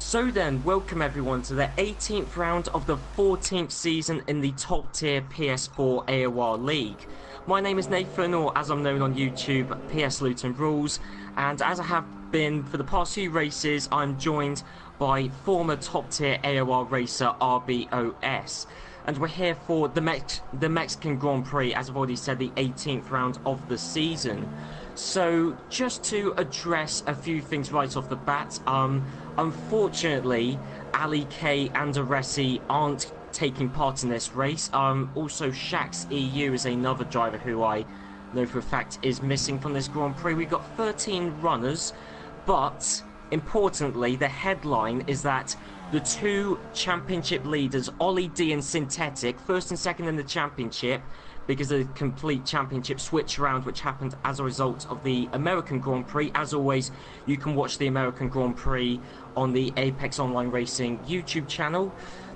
So then, welcome everyone to the 18th round of the 14th season in the top tier PS4 AOR League. My name is Nathan, or as I'm known on YouTube, PS Luton Rules, and as I have been for the past few races, I'm joined by former top tier AOR racer RBOS. And we're here for the Mexican Grand Prix, as I've already said, the 18th round of the season. So, just to address a few things right off the bat, unfortunately, Ali K and Aresi aren't taking part in this race. Also, Shax EU is another driver who I know for a fact is missing from this Grand Prix. We've got 13 runners, but importantly, the headline is that the two championship leaders, Ollie D and Synthetic, first and second in the championship, because of the complete championship switch round which happened as a result of the American Grand Prix. As always, you can watch the American Grand Prix on the Apex Online Racing YouTube channel.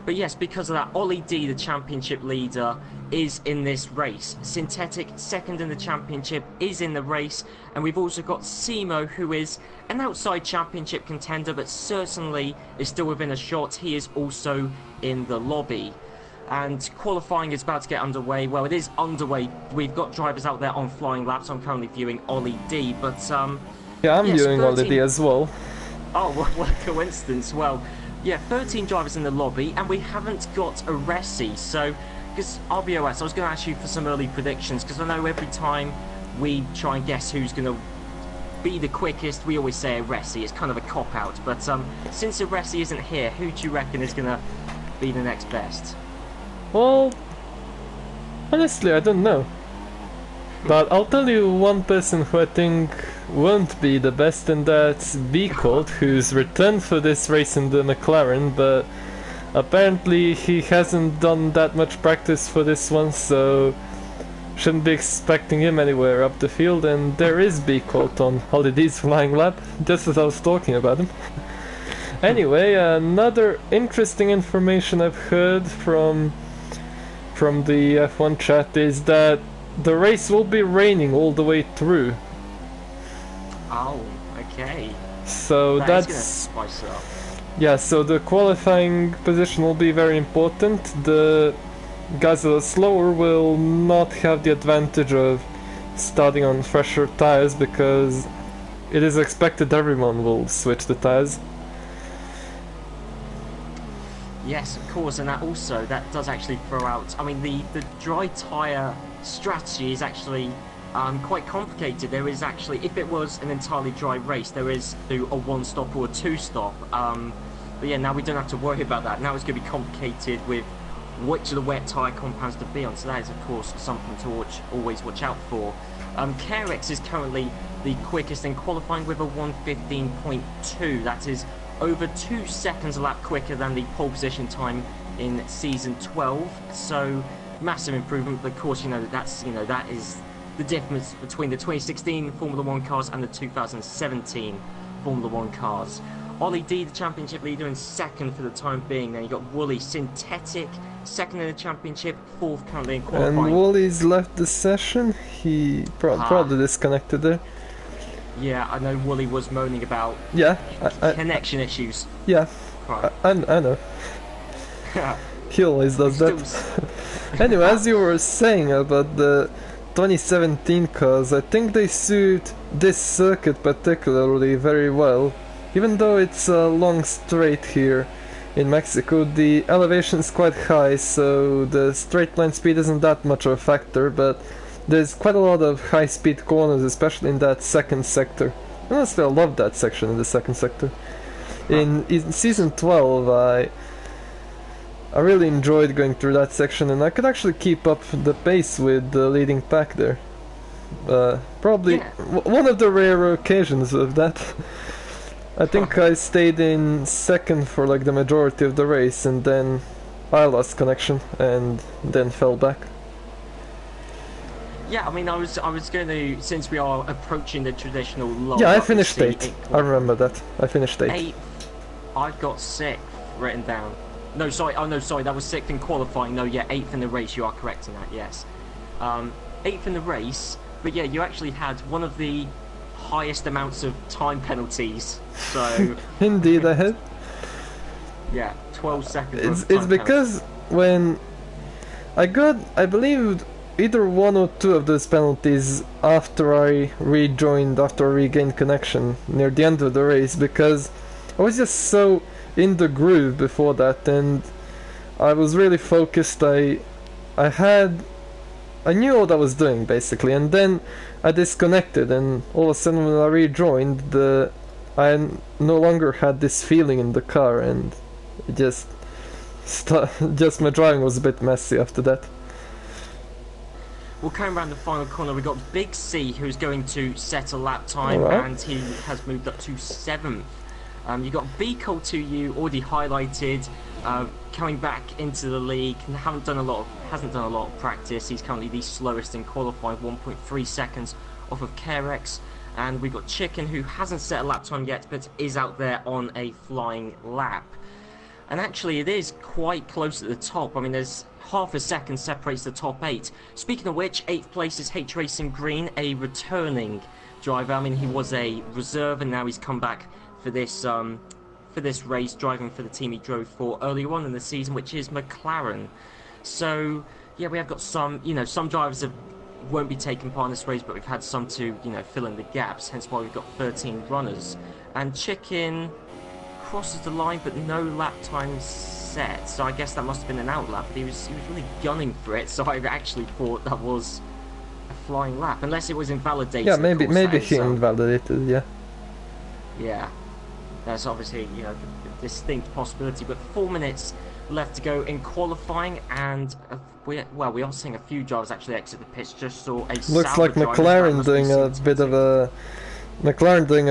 But yes, because of that, Ollie D, the championship leader, is in this race. Synthetic, second in the championship, is in the race. And we've also got Simo, who is an outside championship contender, but certainly is still within a shot. He is also in the lobby. And qualifying is about to get underway. Well, it is underway. We've got drivers out there on flying laps. I'm currently viewing Ollie D, but yeah, I'm yes, viewing 13... Ollie D as well. Oh, what a coincidence. Well, yeah, 13 drivers in the lobby, and we haven't got Aresi. So, because RBOS, I was going to ask you for some early predictions, because I know every time we try and guess who's going to be the quickest, we always say Aresi. It's kind of a cop-out. But since Aresi isn't here, who do you reckon is going to be the next best? Well, honestly, I don't know. But I'll tell you one person who I think won't be the best, and that's B-Colt, who's returned for this race in the McLaren, but apparently he hasn't done that much practice for this one, so shouldn't be expecting him anywhere up the field. And there is B-Colt on Holiday's flying lap, just as I was talking about him. Anyway, another interesting information I've heard from the F1 chat is that the race will be raining all the way through. Oh, okay. So that's gonna spice it up. Yeah, so the qualifying position will be very important. The guys that are slower will not have the advantage of starting on fresher tires, because it is expected everyone will switch the tires. Yes, of course, and that does actually throw out. I mean, the dry tyre strategy is actually quite complicated. There is actually, if it was an entirely dry race, there is a one-stop or a two-stop. But yeah, now we don't have to worry about that. Now it's going to be complicated with which of the wet tyre compounds to be on. So that is, of course, something to always watch out for. Carex is currently the quickest in qualifying with a 1:15.2. That is over 2 seconds a lap quicker than the pole position time in season 12. So massive improvement. But of course, that is the difference between the 2016 Formula 1 cars and the 2017 Formula 1 cars. Ollie D, the championship leader, in second for the time being. Then you got Wooly Synthetic, second in the championship, fourth currently in qualifying. And Wooly's left the session. He probably disconnected there. Yeah, I know Wooly was moaning about connection issues. Yeah, right. I know. He always does that. Anyway, as you were saying about the 2017 cars, I think they suit this circuit particularly very well. Even though it's a long straight here in Mexico, the elevation is quite high, so the straight line speed isn't that much of a factor, but there's quite a lot of high-speed corners, especially in that second sector. Honestly, I love that section in the second sector. In season 12, I really enjoyed going through that section, and I could actually keep up the pace with the leading pack there. Probably one of the rare occasions of that. I think I stayed in second for like the majority of the race, and then I lost connection and then fell back. Yeah, I mean, I was going to, since we are approaching the traditional low. Yeah, I finished 8th. I remember that. I finished 8th. I've got 6th written down. No, sorry. Oh no, sorry. That was 6th in qualifying. No, yeah, 8th in the race. You are correct in that. Yes, 8th in the race. But yeah, you actually had one of the highest amounts of time penalties. So indeed, I had. Yeah, 12 seconds. It's because when I believe either one or two of those penalties after I regained connection near the end of the race, because I was just so in the groove before that, and I was really focused. I knew what I was doing basically, and then I disconnected, and all of a sudden when I rejoined, I no longer had this feeling in the car, and it just my driving was a bit messy after that. Well, coming around the final corner, we've got Big C, who's going to set a lap time, right. and he has moved up to 7th. You've got BCOL2U already highlighted, coming back into the league. Hasn't done a lot of practice. He's currently the slowest in qualifying, 1.3 seconds off of Carex. And we've got Chicken, who hasn't set a lap time yet, but is out there on a flying lap. And actually, it is quite close at the top. I mean, there's half a second separates the top 8. Speaking of which, 8th place is H Racing Green, a returning driver. I mean, he was a reserve, and now he's come back for this race, driving for the team he drove for earlier on in the season, which is McLaren. So yeah, we have got some drivers that won't be taking part in this race, but we've had some to fill in the gaps, hence why we've got 13 runners. And Chicken crosses the line, but no lap time set, so I guess that must have been an out lap, but he was really gunning for it, so I actually thought that was a flying lap, unless it was invalidated. Yeah, maybe he invalidated, yeah, that's obviously a distinct possibility. But 4 minutes left to go in qualifying, and we are seeing a few drivers actually exit the pitch. Just saw a looks like McLaren doing a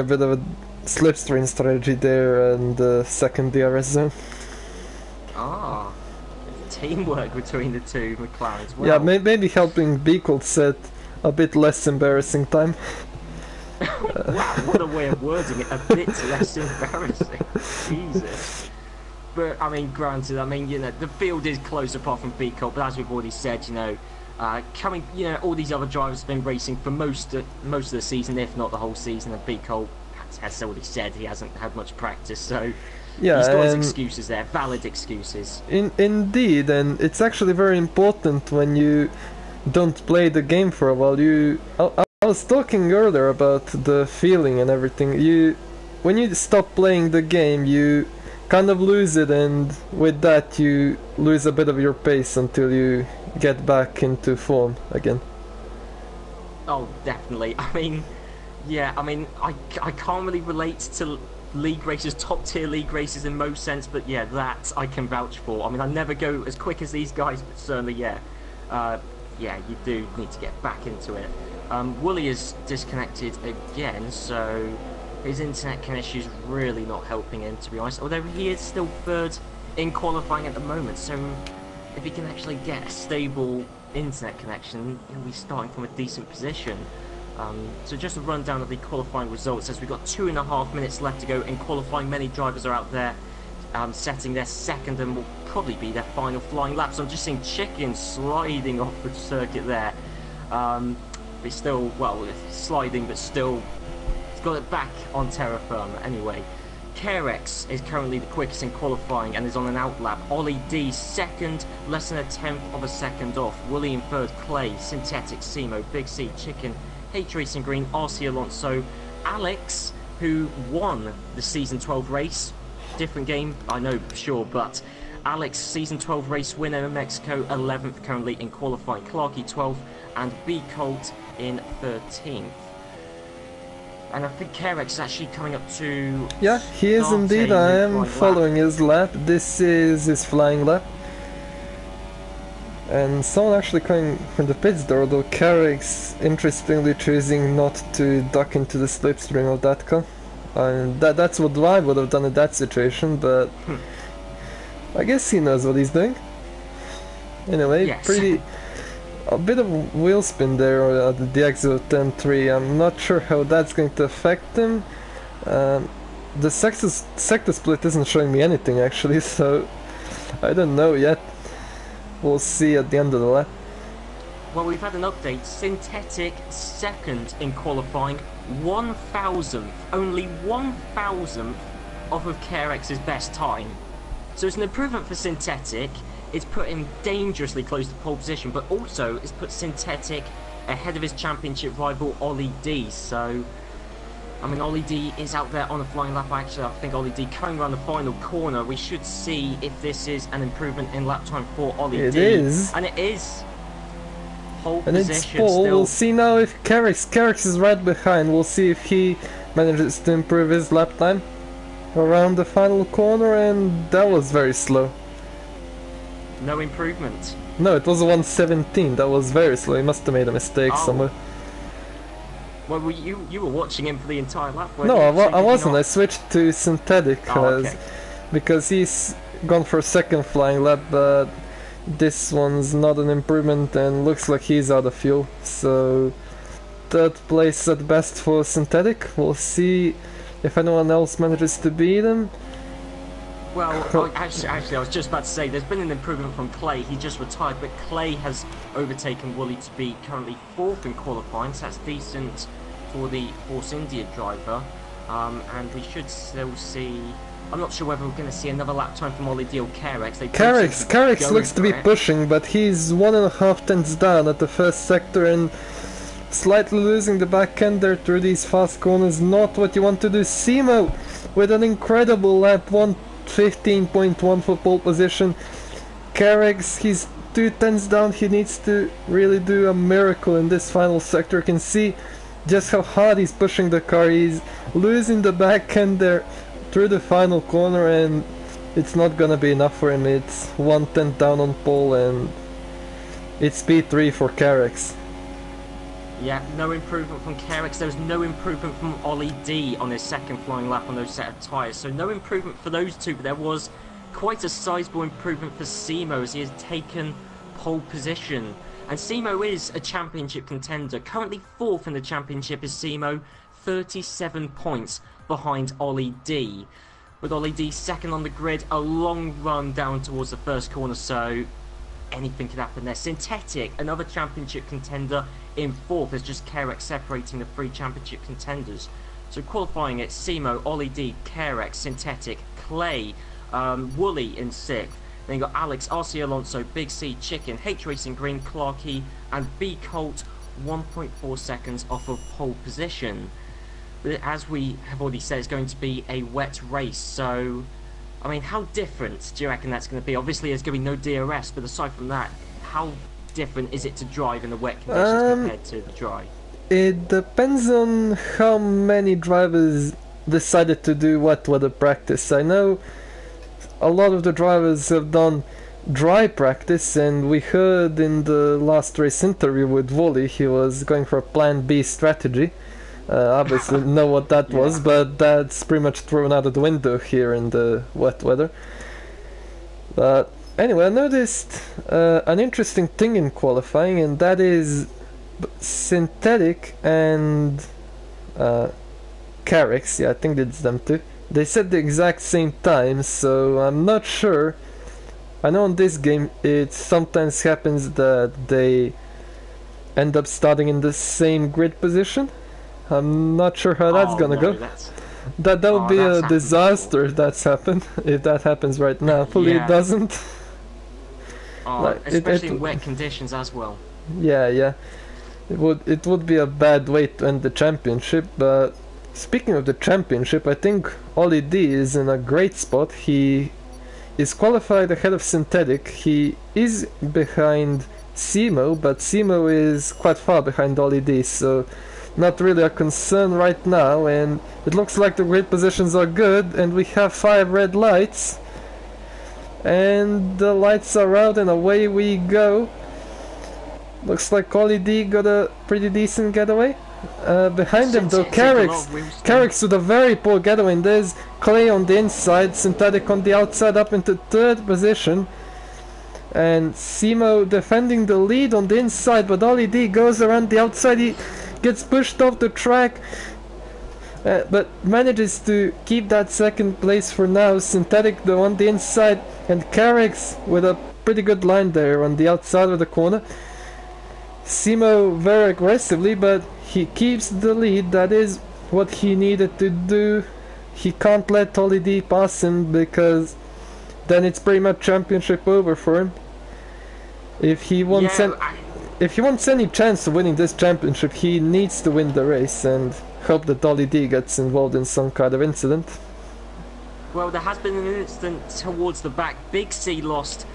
bit of a slipstream strategy there, and second DRS zone. Ah, teamwork between the two McLarens. Well, yeah, maybe helping Beacle set a bit less embarrassing time. Wow, what a way of wording it, a bit less embarrassing. Jesus. But, I mean, granted, the field is close apart from Beacle, but as we've already said, all these other drivers have been racing for most of the season, if not the whole season, and Beacle has already said he hasn't had much practice, so yeah, he's got his excuses there, valid excuses. Indeed, and it's actually very important when you don't play the game for a while. I was talking earlier about the feeling and everything. When you stop playing the game, you kind of lose it, and with that you lose a bit of your pace until you get back into form again. Oh, definitely. I can't really relate to league races, top tier league races in most sense, but yeah, that I can vouch for. I never go as quick as these guys, but certainly, you do need to get back into it. Wooly is disconnected again, so his internet connection is really not helping him, to be honest, although he is still 3rd in qualifying at the moment, so if he can actually get a stable internet connection, he'll be starting from a decent position. So just a rundown of the qualifying results, as we've got 2.5 minutes left to go in qualifying. Many drivers are out there setting their second and will probably be their final flying lap. So I'm just seeing Chicken sliding off the circuit there. But still, sliding, but still, he's got it back on terra firma anyway. Carex is currently the quickest in qualifying and is on an out lap. Ollie D second, less than 1/10 of a second off. William third, Clay, Synthetic, Simo, Big C, Chicken, H Racing Green, RC Alonso, Alex, who won the Season 12 race. Different game, I know, sure, but Alex, Season 12 race winner in Mexico, 11th currently in qualifying. Clarky, 12th, and B Colt in 13th. And I think Carex is actually coming up to... Yeah, he is indeed. I am following his lap. This is his flying lap. And someone actually coming from the pits there, although Carex interestingly choosing not to duck into the slipstream of that car. And that's what I would have done in that situation, but I guess he knows what he's doing. Anyway, yes. A bit of wheel spin there at the exit of 10-3. I'm not sure how that's going to affect him. The sector split isn't showing me anything actually, so I don't know yet. We'll see at the end of the lap. Well, we've had an update. Synthetic second in qualifying, 1,000th, only 1,000th off of Carex's best time. So it's an improvement for Synthetic. It's put him dangerously close to pole position, but also it's put Synthetic ahead of his championship rival Ollie D. So, I mean, Ollie D is out there on a flying lap. Actually, I think Ollie D coming around the final corner. We should see if this is an improvement in lap time for Ollie D. It is. And it is. Pole and position it's Paul. still. We'll see now if Carrick's is right behind. We'll see if he manages to improve his lap time around the final corner, and that was very slow. No improvement. No, it was 1:17. That was very slow. He must have made a mistake somewhere. Well, you were watching him for the entire lap. No, I wasn't. I switched to Synthetic because he's gone for a second flying lap, but this one's not an improvement and looks like he's out of fuel. So third place at best for Synthetic. We'll see if anyone else manages to beat him. Well, actually, I was just about to say there's been an improvement from Clay. He just retired, but Clay has overtaken Wooly to be currently 4th in qualifying, so that's decent for the Force India driver. And we should still see. I'm not sure whether we're going to see another lap time from Ollie D or Carrick's. Carrick's looks to be pushing, but he's 1.5 tenths down at the first sector and slightly losing the back end there through these fast corners. Not what you want to do. Simo with an incredible lap, 1:15.1 for pole position. Carrick's, he's 2 tenths down. He needs to really do a miracle in this final sector. You can see just how hard he's pushing the car. He's losing the back end there through the final corner, and it's not gonna be enough for him. It's 1/10 down on pole, and it's P3 for Carrick's. Yeah, no improvement from Carrick's. There was no improvement from Ollie D on his second flying lap on those set of tyres. So no improvement for those two, but there was quite a sizable improvement for Simo as he has taken pole position. And Simo is a championship contender. Currently 4th in the championship is Simo, 37 points behind Ollie D. With Ollie D second on the grid, a long run down towards the first corner, so anything could happen there. Synthetic, another championship contender, in 4th, as just Carrick separating the 3 championship contenders. So qualifying it, Simo, Ollie D, Carrick, Synthetic, Clay, Wooly in 6th. Then you got Alex, RC Alonso, Big C, Chicken, H Racing Green, Clarkey, and B Colt, 1.4 seconds off of pole position. But as we have already said, it's going to be a wet race, so I mean, how different do you reckon that's going to be? Obviously, there's going to be no DRS, but aside from that, how different is it to drive in the wet conditions compared to the dry? It depends on how many drivers decided to do wet weather practice. I know a lot of the drivers have done dry practice, and we heard in the last race interview with Wooly, he was going for a plan B strategy. Obviously know what that was, but that's pretty much thrown out of the window here in the wet weather. But anyway, I noticed an interesting thing in qualifying, and that is Synthetic and Carrick's, I think it's them too. They said the exact same time, so I'm not sure. I know in this game it sometimes happens that they end up starting in the same grid position. I'm not sure how that's gonna go. That would be a disaster if that's happened. If that happens right now, hopefully it doesn't. Especially in wet conditions as well. Yeah. It would be a bad way to end the championship. But speaking of the championship, I think Ollie D is in a great spot. He is qualified ahead of Synthetic. He is behind Simo, but Simo is quite far behind Ollie D, so not really a concern right now, and it looks like the grid positions are good, and we have 5 red lights, and the lights are out and away we go. Looks like Ollie D got a pretty decent getaway. Behind them though, Carrick's with a very poor getaway, and there's Clay on the inside, Synthetic on the outside up into 3rd position, and Simo defending the lead on the inside, but Ollie D goes around the outside. He gets pushed off the track, but manages to keep that 2nd place for now. Synthetic though on the inside, and Carrick's with a pretty good line there on the outside of the corner. Simo very aggressively, but he keeps the lead. That is what he needed to do. He can't let Ollie D pass him because then it's pretty much championship over for him. If he wants if he wants any chance of winning this championship, he needs to win the race and hope that Ollie D gets involved in some kind of incident. Well, there has been an incident towards the back. Big C lost.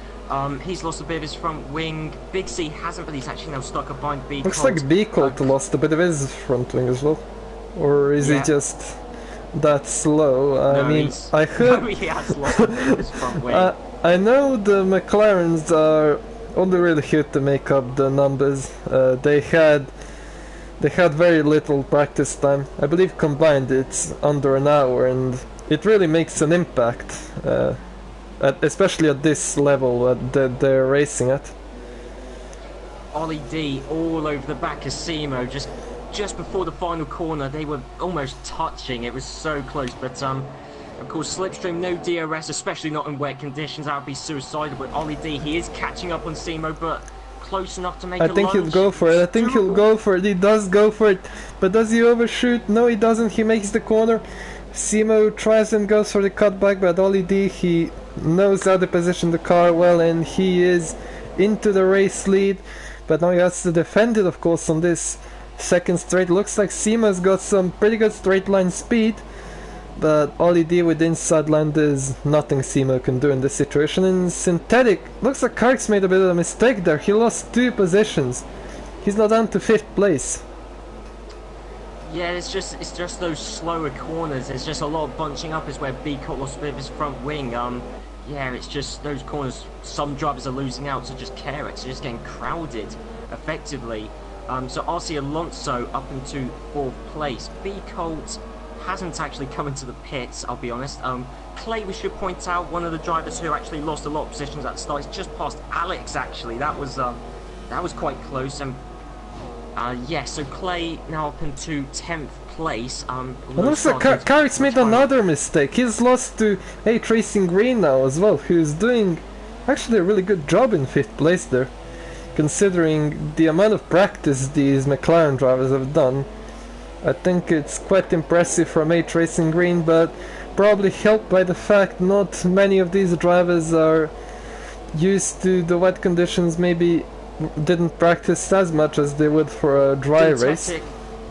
He's lost a bit of his front wing. Big C hasn't, but he's actually now stuck up behind B. Looks like B Colt lost a bit of his front wing as well. Or is he just that slow? I mean, I heard... No, he has lost a bit of his front wing. I know the McLarens are only really here to make up the numbers. They had very little practice time. I believe combined it's under an hour, and it really makes an impact. Especially at this level that they're racing at. Ollie D all over the back of Simo, just before the final corner. They were almost touching. It was so close, but of course Slipstream, no DRS, especially not in wet conditions. That would be suicidal. But Ollie D, he is catching up on Simo, but close enough to make a lunge. I think he'll go for it. I think he'll go for it. He does go for it, but does he overshoot? No, he doesn't. He makes the corner. Simo tries and goes for the cutback, but Ollie D, he knows how to position the car well, and he is into the race lead. But now he has to defend it, of course, on this second straight. Looks like Simo's got some pretty good straight line speed, but Ollie D with inside land is nothing Simo can do in this situation. In synthetic, looks like Kark's made a bit of a mistake there. He lost 2 positions. He's now down to 5th place. Yeah, it's just those slower corners. There's just a lot of bunching up. Is where B Colt lost a bit of his front wing. Yeah, it's just those corners. Some drivers are losing out to just Carrots. They're just getting crowded, effectively. So RC Alonso up into 4th place. B Colt hasn't actually come into the pits, I'll be honest. Clay, we should point out, one of the drivers who actually lost a lot of positions at the start. He's just past Alex, actually. That was quite close. And yeah, so Clay now up into 10th place. Also, Carrick's made another mistake. He's lost to Racing Green now as well, who's doing actually a really good job in 5th place there, considering the amount of practice these McLaren drivers have done. I think it's quite impressive from Racing Green, but probably helped by the fact not many of these drivers are used to the wet conditions, maybe didn't practice as much as they would for a dry race.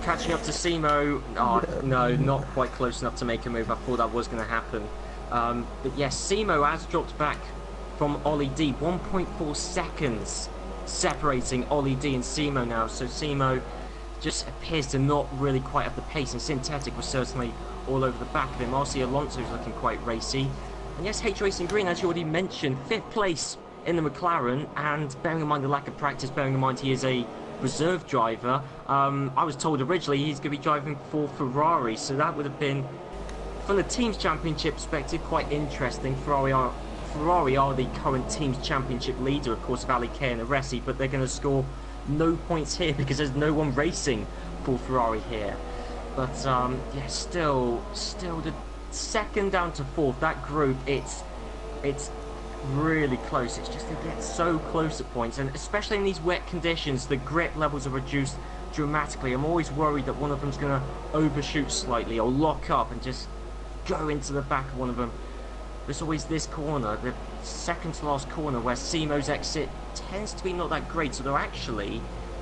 Catching up to Simo. Oh, no, not quite close enough to make a move. I thought that was going to happen. But yes, Simo has dropped back from Ollie D. 1.4 seconds separating Ollie D and Simo now. So Simo just appears to not really quite have the pace, and Synthetic was certainly all over the back of him. RC Alonso is looking quite racy. And yes, Racing Green, as you already mentioned, 5th place in the McLaren, and bearing in mind the lack of practice, bearing in mind he is a reserve driver, I was told originally he's going to be driving for Ferrari, so that would have been, from the Teams Championship perspective, quite interesting. Ferrari are the current Teams Championship leader, of course, of Ali K and Aresi, but they're going to score no points here because there's no one racing for Ferrari here. But yeah, still the second down to 4th, that group, it's really close. It's just, they get so close at points, and especially in these wet conditions, the grip levels are reduced dramatically. I'm always worried that one of them's going to overshoot slightly or lock up and just go into the back of one of them. There's always this corner, the second to last corner, where Simo's exit tends to be not that great. So they're actually,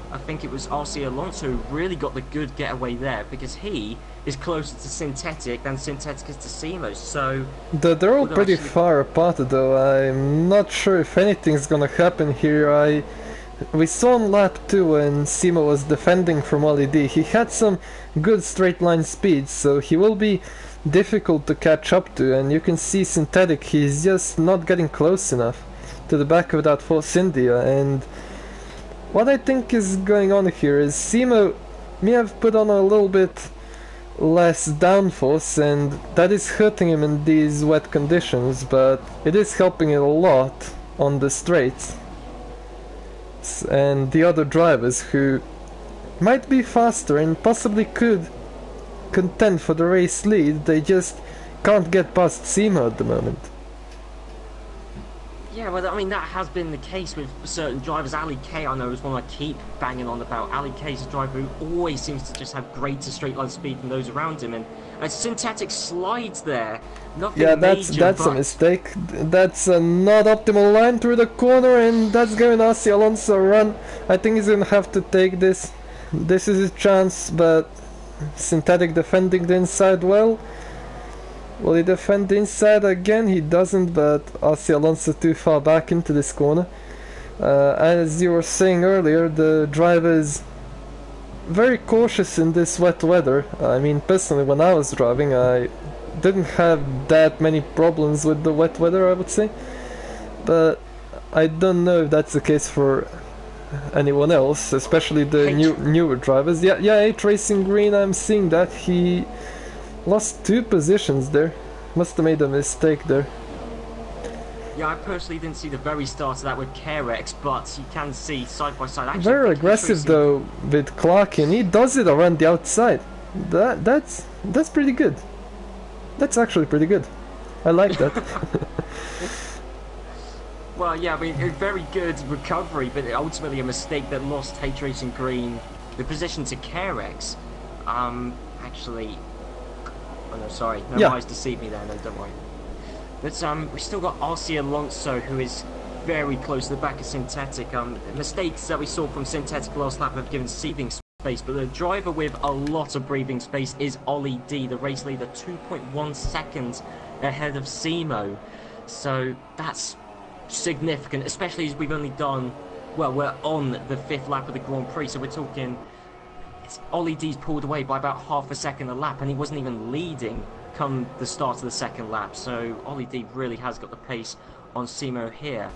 I think it was RC Alonso who really got the good getaway there, because he is closer to Synthetic than Synthetic is to Simo. So they're all pretty far apart, though. I'm not sure if anything's gonna happen here. We saw on lap 2 when Simo was defending from Ollie D. He had some good straight line speed, so he will be difficult to catch up to, and you can see Synthetic, he's just not getting close enough to the back of that Force India. And what I think is going on here is Simo may have put on a little bit less downforce, and that is hurting him in these wet conditions, but it is helping him a lot on the straights. And the other drivers who might be faster and possibly could contend for the race lead, they just can't get past Simo at the moment. Yeah, well, I mean, that has been the case with certain drivers. Ali K, I know, is one I keep banging on about. Ali K is a driver who always seems to just have greater straight line speed than those around him, and a synthetic slides there. Nothing yeah, major, that's a mistake. That's a not optimal line through the corner, and that's going to see Alonso run. I think he's going to have to take this. This is his chance, but synthetic defending the inside well. Will he defend the inside again? He doesn't, but I see Alonso too far back into this corner. As you were saying earlier, the driver is very cautious in this wet weather. I mean, personally, when I was driving, I didn't have that many problems with the wet weather, I would say. But I don't know if that's the case for anyone else, especially the newer drivers. Yeah, 8 Racing Green, I'm seeing that. He lost 2 positions there. Must have made a mistake there. Yeah, I personally didn't see the very start of that with Carex, but you can see side by side. Actually, very aggressive though with Clark, and he does it around the outside. That's pretty good. That's actually pretty good. I like that. Well, yeah, I mean, a very good recovery, but ultimately a mistake that lost H Racing Green the position to Carex. Actually, oh no, sorry, no eyes deceived me there. No, don't worry. But we still got RC Alonso, who is very close to the back of Synthetic. Mistakes that we saw from Synthetic last lap have given seating space, but the driver with a lot of breathing space is Ollie D, the race leader, 2.1 seconds ahead of Simo. So that's significant, especially as we've only done, well, we're on the 5th lap of the Grand Prix, so we're talking, Ollie D's pulled away by about half a second a lap, and he wasn't even leading come the start of the 2nd lap, so Ollie D really has got the pace on Simo here.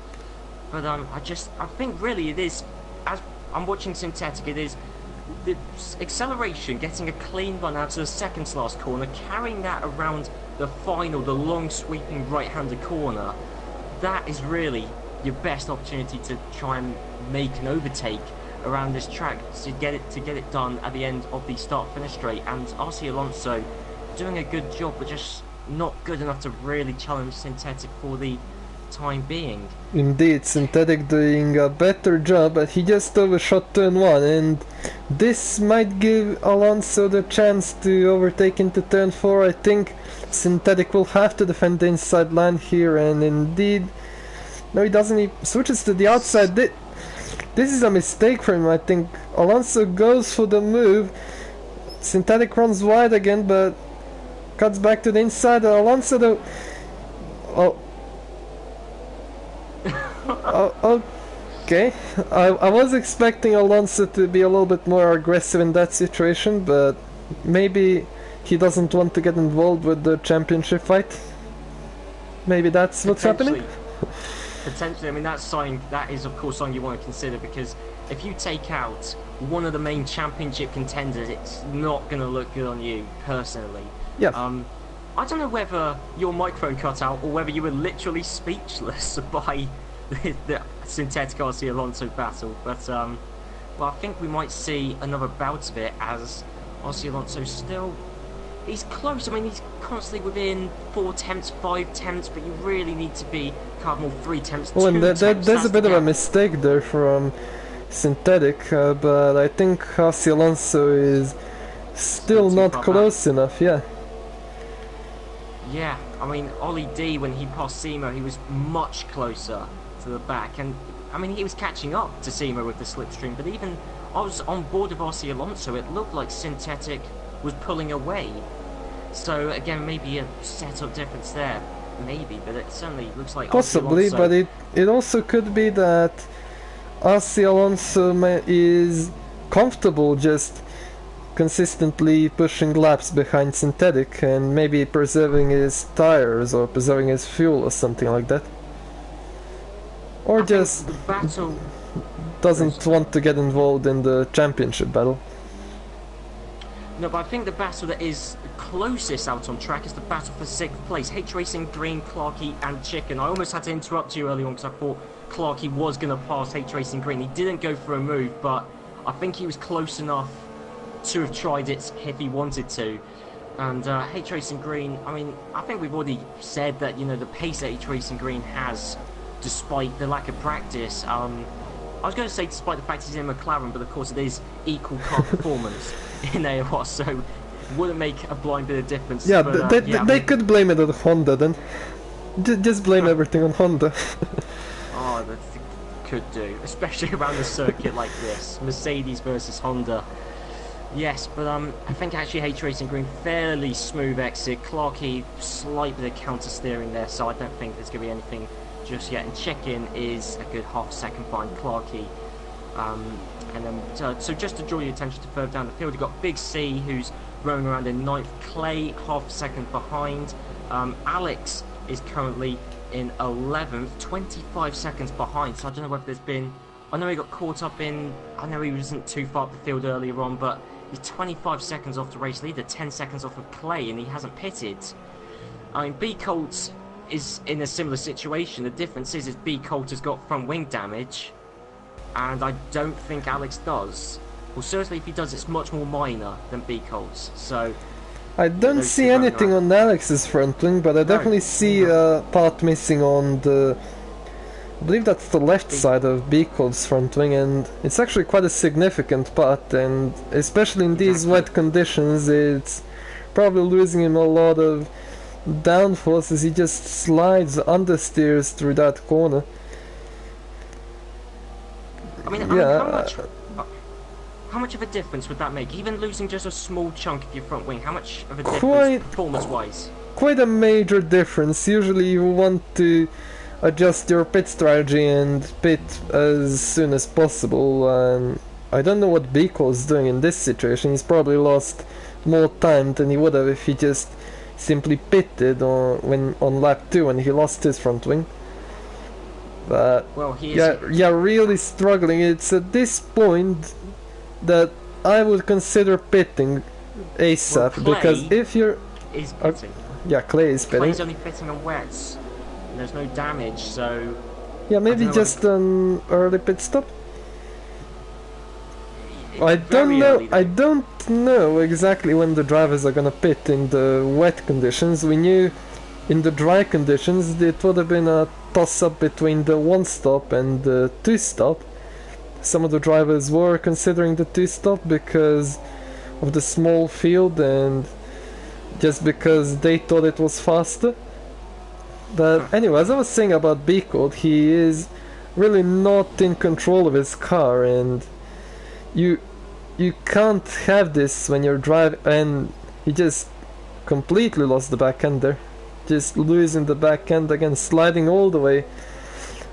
But I think really it is, as I'm watching Synthetic, it is the acceleration, getting a clean run out to the 2nd to last corner, carrying that around the final, the long sweeping right-handed corner. That is really your best opportunity to try and make an overtake around this track to get it done at the end of the start-finish straight. And RC Alonso doing a good job, but just not good enough to really challenge Synthetic for the time being. Indeed, Synthetic doing a better job, but he just overshot turn 1, and this might give Alonso the chance to overtake into turn 4. I think Synthetic will have to defend the inside line here, and indeed, no, he doesn't. He switches to the outside. This is a mistake for him, I think. Alonso goes for the move. Synthetic runs wide again, but cuts back to the inside. Alonso, though. Okay. I was expecting Alonso to be a little bit more aggressive in that situation, but maybe he doesn't want to get involved with the championship fight. Maybe that's what's happening. Potentially, I mean, that is of course something you want to consider, because if you take out one of the main championship contenders, it's not going to look good on you personally. Yeah. I don't know whether your microphone cut out or whether you were literally speechless by the Synthetic RC Alonso battle, but well, I think we might see another bout of it, as RC Alonso still, he's close. I mean, he's constantly within 4 tenths, 5 tenths, but you really need to be more 3 tenths. Well, and there's a bit of a mistake there from Synthetic, but I think RC Alonso is still not close enough. Yeah. Yeah, I mean, Ollie D, when he passed Simo, he was much closer to the back, and I mean, he was catching up to Simo with the slipstream, but even I was on board of RC Alonso, it looked like Synthetic was pulling away. So again, maybe a setup difference there, maybe, but it certainly looks like possibly, but it also could be that RC Alonso is comfortable just consistently pushing laps behind Synthetic and maybe preserving his tires or preserving his fuel or something like that. Or just doesn't want to get involved in the championship battle. No, but I think the battle that is closest out on track is the battle for 6th place. H Racing Green, Clarky and Chicken. I almost had to interrupt you early on because I thought Clarky was going to pass H Racing Green. He didn't go for a move, but I think he was close enough to have tried it if he wanted to. And H Racing Green, I mean, I think we've already said that, you know, the pace that H Racing Green has despite the lack of practice. I was going to say despite the fact he's in McLaren, but of course it is equal car performance in AOR, so wouldn't make a blind bit of difference. Yeah, but, they could blame it on Honda then. Just blame everything on Honda. Oh, that could do, especially around a circuit like this. Mercedes versus Honda. Yes, but I think actually H Racing Green fairly smooth exit. Clarkey slight bit of counter steering there, so I don't think there's going to be anything just yet. And check-in is a good half-second behind Clarkey. And then, so just to draw your attention to further down the field, you've got Big C, who's rolling around in 9th. Clay, half a second behind. Alex is currently in 11th, 25 seconds behind. So I don't know whether there's been... I know he got caught up in... I know he wasn't too far up the field earlier on, but he's 25 seconds off the race leader, 10 seconds off of Clay, and he hasn't pitted. I mean, B. Colt is in a similar situation. The difference is B. Colt has got front wing damage, and I don't think Alex does. Well, certainly if he does, it's much more minor than B. Colt's. So I don't see anything on Alex's front wing, but I definitely see a part missing on the... I believe that's the left side of B. Colt's front wing, and it's actually quite a significant part, and especially in these wet conditions, it's probably losing him a lot of downforce as he just slides, understeers through that corner. I mean, how much of a difference would that make? Even losing just a small chunk of your front wing, how much of a difference performance-wise? Quite a major difference. Usually you want to adjust your pit strategy and pit as soon as possible, and I don't know what Biko's doing in this situation. He's probably lost more time than he would have if he just simply pitted on lap 2 when he lost his front wing. But well, yeah, really struggling. It's at this point that I would consider pitting ASAP, because if you're... is pitting. Yeah, Clay is pitting. Clay's only pitting on wets. There's no damage, so... Yeah, maybe just an early pit stop? I don't know exactly when the drivers are gonna pit in the wet conditions. We knew in the dry conditions it would have been a toss-up between the 1-stop and the 2-stop. Some of the drivers were considering the 2-stop because of the small field and just because they thought it was faster. But anyway, as I was saying about B-Code, he is really not in control of his car, and you can't have this when you're driving. And he just completely lost the back end there, just losing the back end again, sliding all the way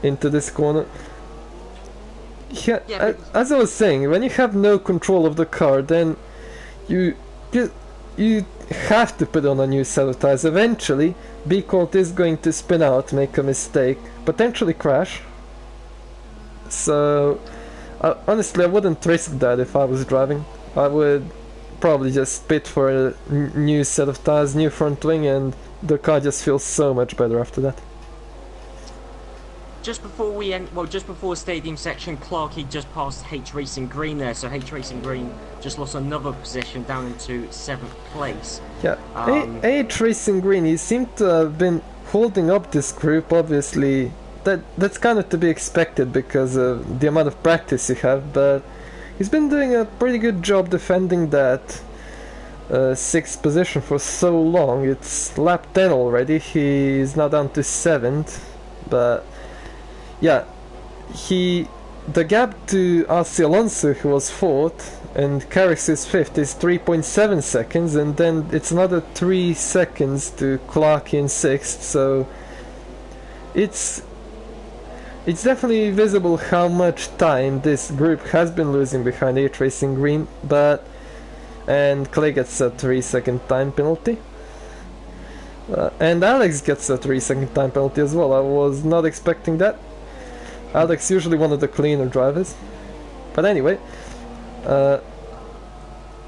into this corner. Yeah, as I was saying, when you have no control of the car, then you have to put on a new set of tires. Eventually, B-Colt is going to spin out, make a mistake, potentially crash. So, honestly, I wouldn't risk that if I was driving. I would probably just pit for a new set of tires, new front wing, and the car just feels so much better after that. Just before we end, well, just before the stadium section, Clarkey just passed H Racing Green there, so H Racing Green just lost another position down into 7th place. Yeah, H Racing Green, he seemed to have been holding up this group. Obviously, that's kind of to be expected because of the amount of practice you have, but he's been doing a pretty good job defending that 6th position for so long. It's lap 10 already. He's now down to 7th, but yeah, the gap to RC Alonso, who was 4th, and Carrick's is 5th, is 3.7 seconds, and then it's another 3 seconds to Clark in 6th, so it's definitely visible how much time this group has been losing behind H Racing Green, and Clay gets a 3-second time penalty. And Alex gets a 3-second time penalty as well. I was not expecting that. Alex usually one of the cleaner drivers. But anyway,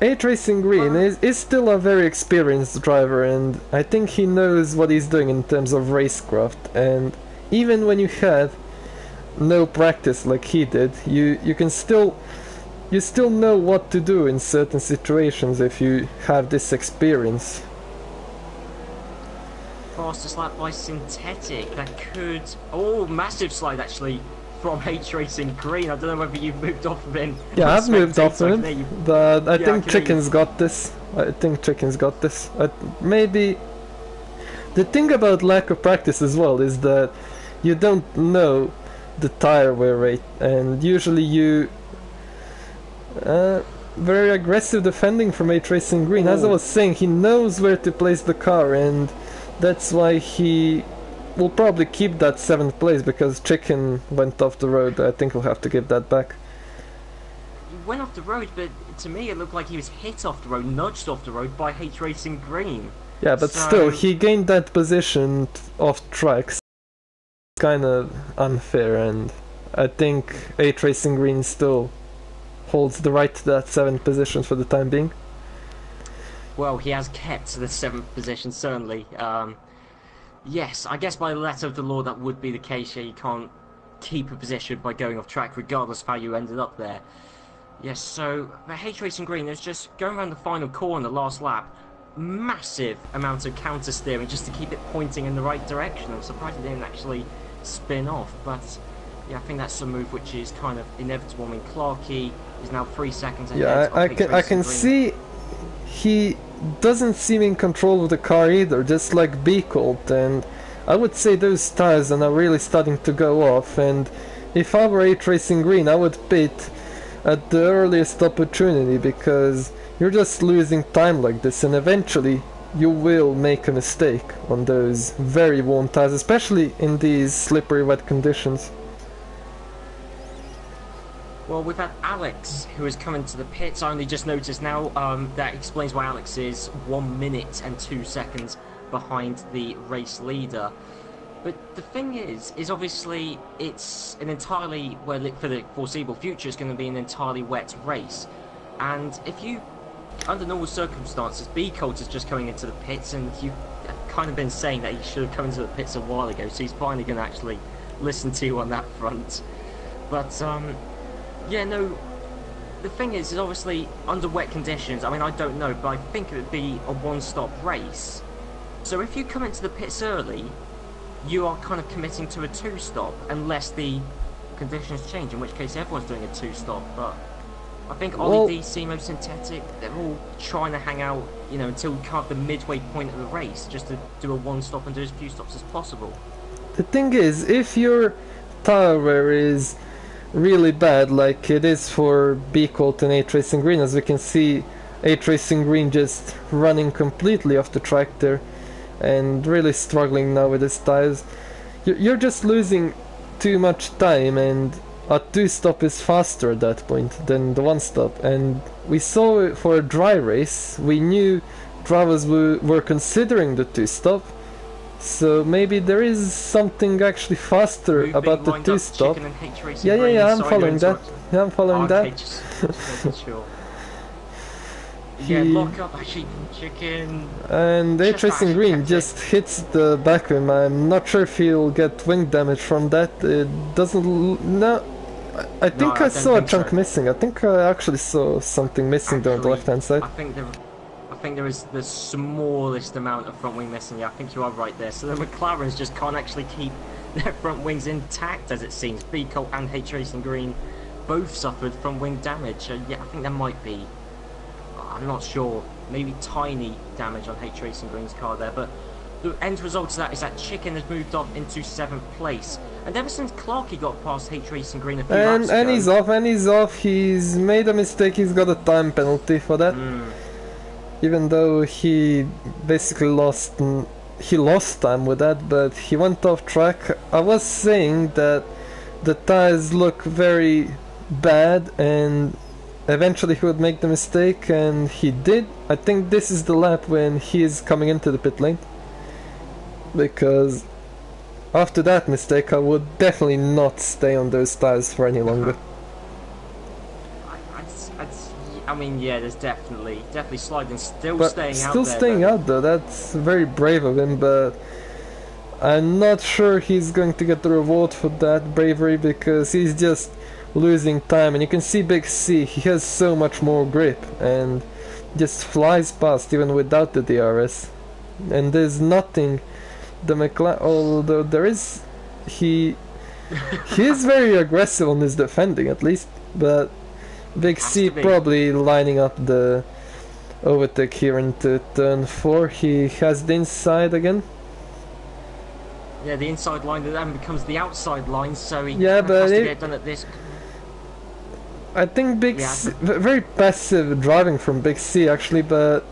H Racing Green is still a very experienced driver, and I think he knows what he's doing in terms of racecraft. And even when you had no practice like he did, you still know what to do in certain situations if you have this experience. fastest lap by synthetic. That could... Oh, massive slide actually from H Racing Green. I don't know whether you've moved off of him. Yeah, I've moved off of him, but I think Chicken's got this. I think Chicken's got this. Maybe... The thing about lack of practice as well is that you don't know the tire wear rate, and usually you... very aggressive defending from H Racing Green. As I was saying, he knows where to place the car, and that's why he will probably keep that 7th place, because Chicken went off the road. I think we'll have to give that back. He went off the road, but to me it looked like he was hit off the road, nudged off the road by H Racing Green. Yeah, but still, he gained that position off tracks. Kind of unfair, and I think H Racing Green still holds the right to that 7th position for the time being. Well, he has kept the 7th position, certainly. Yes, I guess by the letter of the law that would be the case. Yeah, you can't keep a position by going off track, regardless of how you ended up there. Yes, so the H Racing Green is just going around the final corner, the last lap. Massive amount of counter steering just to keep it pointing in the right direction. I'm surprised it didn't actually spin off, but yeah, I think that's a move which is kind of inevitable. I mean, Clarkey is now 3 seconds ahead. Yeah, I can see he doesn't seem in control of the car either, just like B-Colt, and I would say those tires are now really starting to go off, and if I were H Racing Green, I would pit at the earliest opportunity, because you're just losing time like this, and eventually you will make a mistake on those very worn tires, especially in these slippery wet conditions. Well, we've had Alex, who has come into the pits. I only just noticed now. That explains why Alex is 1 minute and 2 seconds behind the race leader. But the thing is obviously it's an entirely, well, for the foreseeable future, it's going to be an entirely wet race. And if you, under normal circumstances, B-Colt is just coming into the pits, and you've kind of been saying that he should have come into the pits a while ago, so he's finally going to actually listen to you on that front. But, yeah, no, the thing is obviously under wet conditions, I mean, I don't know, but I think it would be a one-stop race. So if you come into the pits early, you are kind of committing to a two-stop, unless the conditions change, in which case everyone's doing a two-stop. But I think Ollie D, Simo, Synthetic, they're all trying to hang out, you know, until kind of the midway point of the race, just to do a one-stop and do as few stops as possible. The thing is, if your tire wear is really bad, like it is for B-Colt and H Racing Green, as we can see H Racing Green just running completely off the track there and really struggling now with his tires. You're just losing too much time, and a two-stop is faster at that point than the one-stop, and we saw it for a dry race. We knew drivers were considering the two-stop, so maybe there is something actually faster about the two-stop. Yeah, I'm following that. Yeah, I'm following that. Just sure. Yeah, lock up actually from Chicken. And H Racing Green just hits the back of him. I'm not sure if he'll get wing damage from that. It doesn't. No, I think I saw a chunk missing. I think I actually saw something missing there on the left-hand side. I think there is the smallest amount of front wing missing. Yeah, I think you are right there. So the McLarens just can't actually keep their front wings intact, as it seems. B-Colt and H Racing Green both suffered front wing damage. Yeah, I think there might be, I'm not sure, maybe tiny damage on H Racing Green's car there, but the end result of that is that Chicken has moved up into 7th place. And ever since Clarkey got past H Racing Green a few laps ago... And he's off, he's made a mistake, he's got a time penalty for that. Even though he basically lost time with that, but he went off track. I was saying that the tires look very bad, and eventually he would make the mistake, and he did. I think this is the lap when he is coming into the pit lane, because after that mistake I would definitely not stay on those tires for any longer. I mean, yeah, there's definitely sliding, still staying out though. That's very brave of him, but I'm not sure he's going to get the reward for that bravery, because he's just losing time. And you can see Big C, he has so much more grip and just flies past even without the DRS, and there's nothing the McLaren, although he he is very aggressive on his defending at least, but Big C probably lining up the overtake here into turn 4. He has the inside again. Yeah, the inside line that then becomes the outside line, so he but has to get done at this. I think Big C, very passive driving from Big C actually, but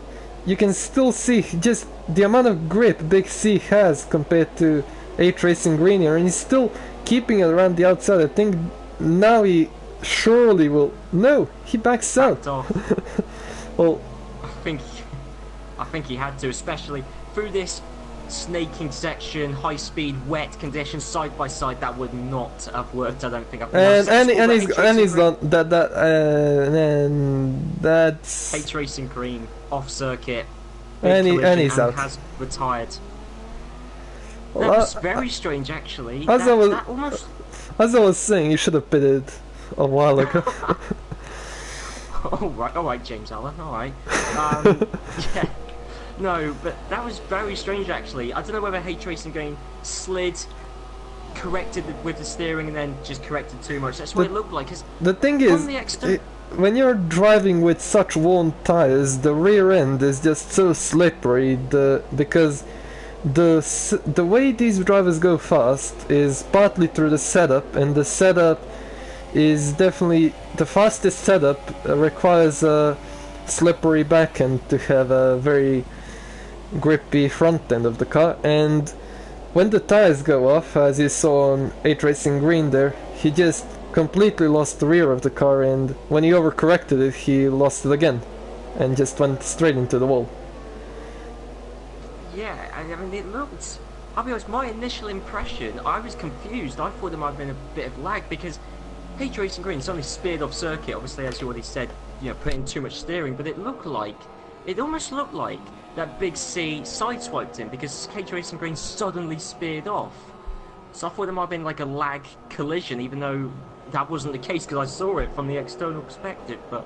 you can still see just the amount of grip Big C has compared to 8 Racing Green here, and he's still keeping it around the outside. I think now he surely will. No, he backs out. Well, I think he had to, especially through this snaking section, high speed, wet conditions, side by side. That would not have worked. I don't think. And he's done that. And that's H Racing Green off circuit. And he's out. Has retired. Well, that was very strange, actually. As I was saying, you should have pitted a while ago. all right, James Allen. All right. Yeah. No, but that was very strange, actually. I don't know whether H Racing Green slid, corrected with the steering, and then just corrected too much. That's what it looked like. The thing is, when you're driving with such worn tires, the rear end is just so slippery. Because the way these drivers go fast is partly through the setup, and the setup is definitely the fastest setup. Requires a slippery back end to have a very grippy front end of the car, and when the tires go off, as you saw on 8 Racing Green there, he just completely lost the rear of the car, and when he overcorrected it, he lost it again and just went straight into the wall. Yeah, I mean, it looked, I'll be honest, my initial impression, I was confused. I thought there might have been a bit of lag, because H Racing Green suddenly speared off circuit, obviously, as you already said, you know, putting too much steering, but it almost looked like that Big C sideswiped him, because H Racing Green suddenly speared off. So I thought there might have been like a lag collision, even though that wasn't the case, because I saw it from the external perspective. But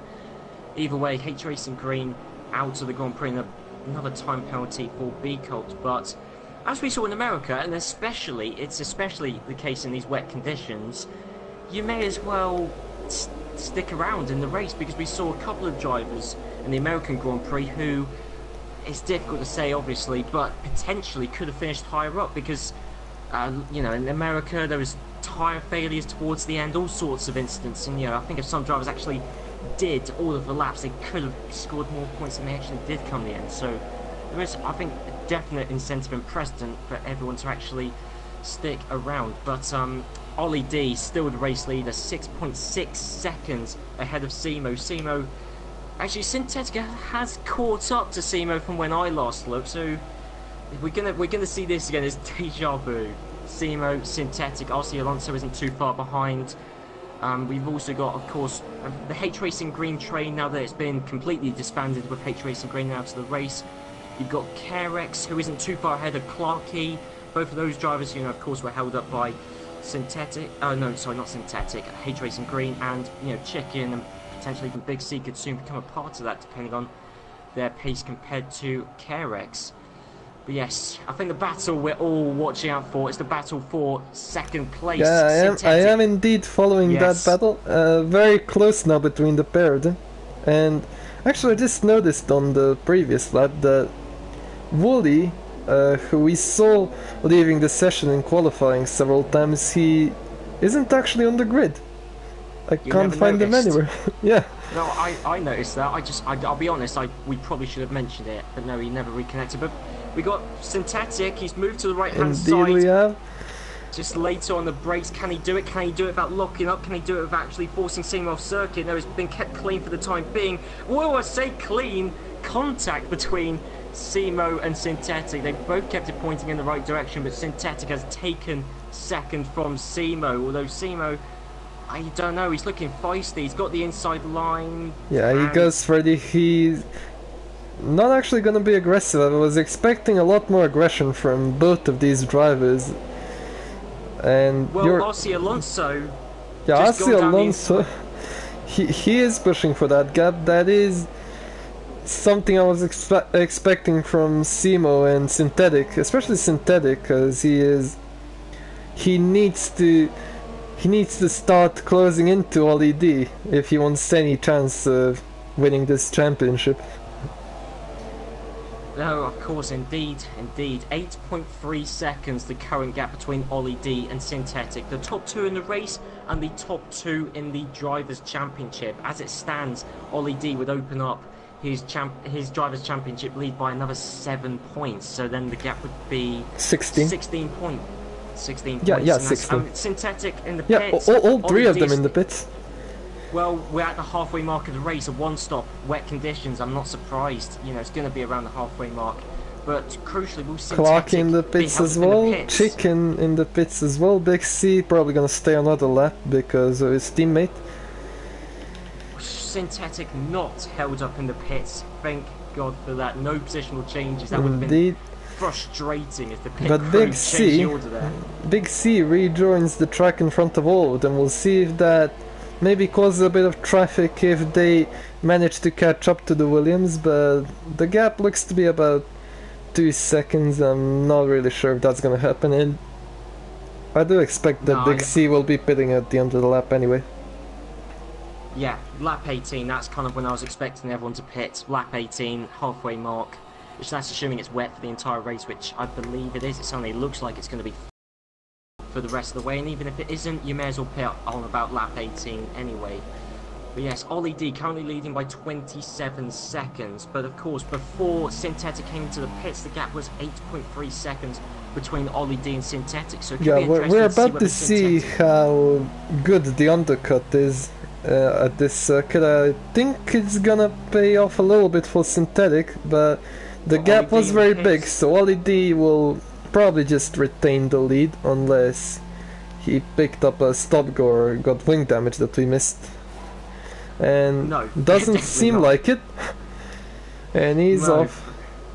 either way, H Racing Green out of the Grand Prix, and another time penalty for B Colt. But as we saw in America, and it's especially the case in these wet conditions, you may as well stick around in the race, because we saw a couple of drivers in the American Grand Prix who, it's difficult to say obviously, but potentially could have finished higher up, because you know, in America there was tyre failures towards the end, all sorts of incidents, and you know, I think if some drivers actually did all of the laps, they could have scored more points than they actually did come the end. So there is, I think, a definite incentive and precedent for everyone to actually stick around. But Ollie D, still the race leader, 6.6 seconds ahead of Simo. Simo, actually, Synthetica has caught up to Simo from when I last looked. So we're gonna see this again as deja vu. Simo, Synthetic, RC Alonso isn't too far behind. We've also got, of course, the H Racing Green train, now that it's been completely disbanded with H Racing Green out of the race. You've got Carex, who isn't too far ahead of Clarkey. Both of those drivers, you know, of course, were held up by Synthetic. Oh no, sorry, not Synthetic. H Racing Green, and you know, Chicken and potentially even Big C could soon become a part of that, depending on their pace compared to Carex. But yes, I think the battle we're all watching out for is the battle for second place. Yeah, I am indeed following that battle. Very close now between the pair. And actually, I just noticed on the previous lap that Wooly, who we saw leaving the session in qualifying several times, he isn't actually on the grid. I can't find him anywhere. Yeah. No, I noticed that. I'll be honest, we probably should have mentioned it, but no, he never reconnected. But we got Synthetic, he's moved to the right-hand side. We have. Just later on the brakes, can he do it? Can he do it without locking up? Can he do it without actually forcing Simo off circuit? No, it's been kept clean for the time being. Well, I say clean, contact between Simo and Synthetic. They both kept it pointing in the right direction, but Synthetic has taken second from Simo, although Simo, I don't know, he's looking feisty. He's got the inside line. Yeah, he goes for the... He's not actually going to be aggressive. I was expecting a lot more aggression from both of these drivers. And well, RC Alonso... Yeah, RC Alonso... He is pushing for that gap. That is something I was expecting from Simo and Synthetic, especially Synthetic, because he needs to start closing into OLED if he wants any chance of winning this championship. No, of course, indeed. 8.3 seconds, the current gap between OLED and Synthetic. The top two in the race and the top two in the Drivers' Championship. As it stands, OLED would open up his Drivers' Championship lead by another 7 points. So then the gap would be 16. 16 points. 16 yeah, points. Yeah, 16. Synthetic in the yeah, pits. all three of them in the pits. Well, we're at the halfway mark of the race, a one-stop, wet conditions. I'm not surprised. You know, it's going to be around the halfway mark. But crucially, we'll see Clark in the pits as well, Chicken in the pits as well, Big C probably going to stay another lap because of his teammate. Synthetic not held up in the pits. Thank God for that. No positional changes. That would have been frustrating if the pit crew changed the order there. Big C rejoins the track in front of all of them. We'll see if that maybe causes a bit of traffic if they manage to catch up to the Williams, but the gap looks to be about 2 seconds. I'm not really sure if that's going to happen, and I do expect that Big C will be pitting at the end of the lap anyway. Yeah, lap 18, that's kind of when I was expecting everyone to pit. Lap 18, halfway mark, which that's assuming it's wet for the entire race, which I believe it is. It certainly looks like it's going to be for the rest of the way, and even if it isn't, you may as well pit on about lap 18 anyway. But yes, OLED currently leading by 27 seconds, but of course before Synthetic came into the pits the gap was 8.3 seconds between OLED and Synthetic, so it could be interesting we're about to see how good the undercut is at this circuit. I think it's gonna pay off a little bit for Synthetic, but the gap was very big, so OLED will probably just retain the lead unless he picked up a stop go or got wing damage that we missed, and doesn't seem like it. And he's off.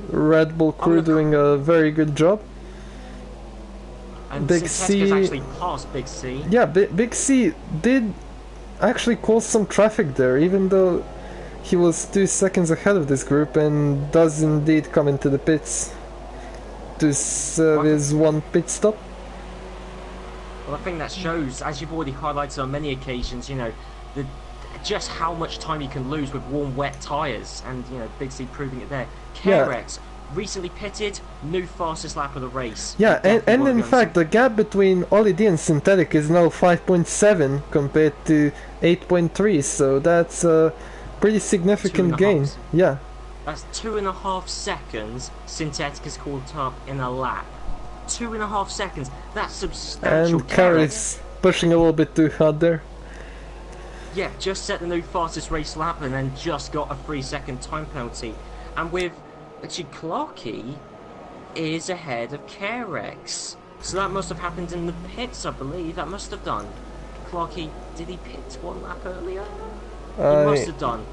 Red Bull crew doing a very good job. And Big C actually passed Big C. Yeah, Big C did actually cause some traffic there, even though he was 2 seconds ahead of this group, and does indeed come into the pits to serve his one pit stop. Well, I think that shows, as you've already highlighted on many occasions, you know, just how much time you can lose with warm, wet tyres, and you know, Big C proving it there. KRX recently pitted, new fastest lap of the race. Yeah, and in fact, the gap between OLED and Synthetic is now 5.7 compared to 8.3, so that's a pretty significant gain. Yeah. That's 2.5 seconds Synthetic has caught up in a lap. 2.5 seconds, that's substantial. And Carey's pushing a little bit too hard there. Yeah, just set the new fastest race lap and then just got a 3-second time penalty. And with, actually, Clarky is ahead of Carex. So that must have happened in the pits, I believe. That must have done. Clarky, did he pit one lap earlier? He must have done.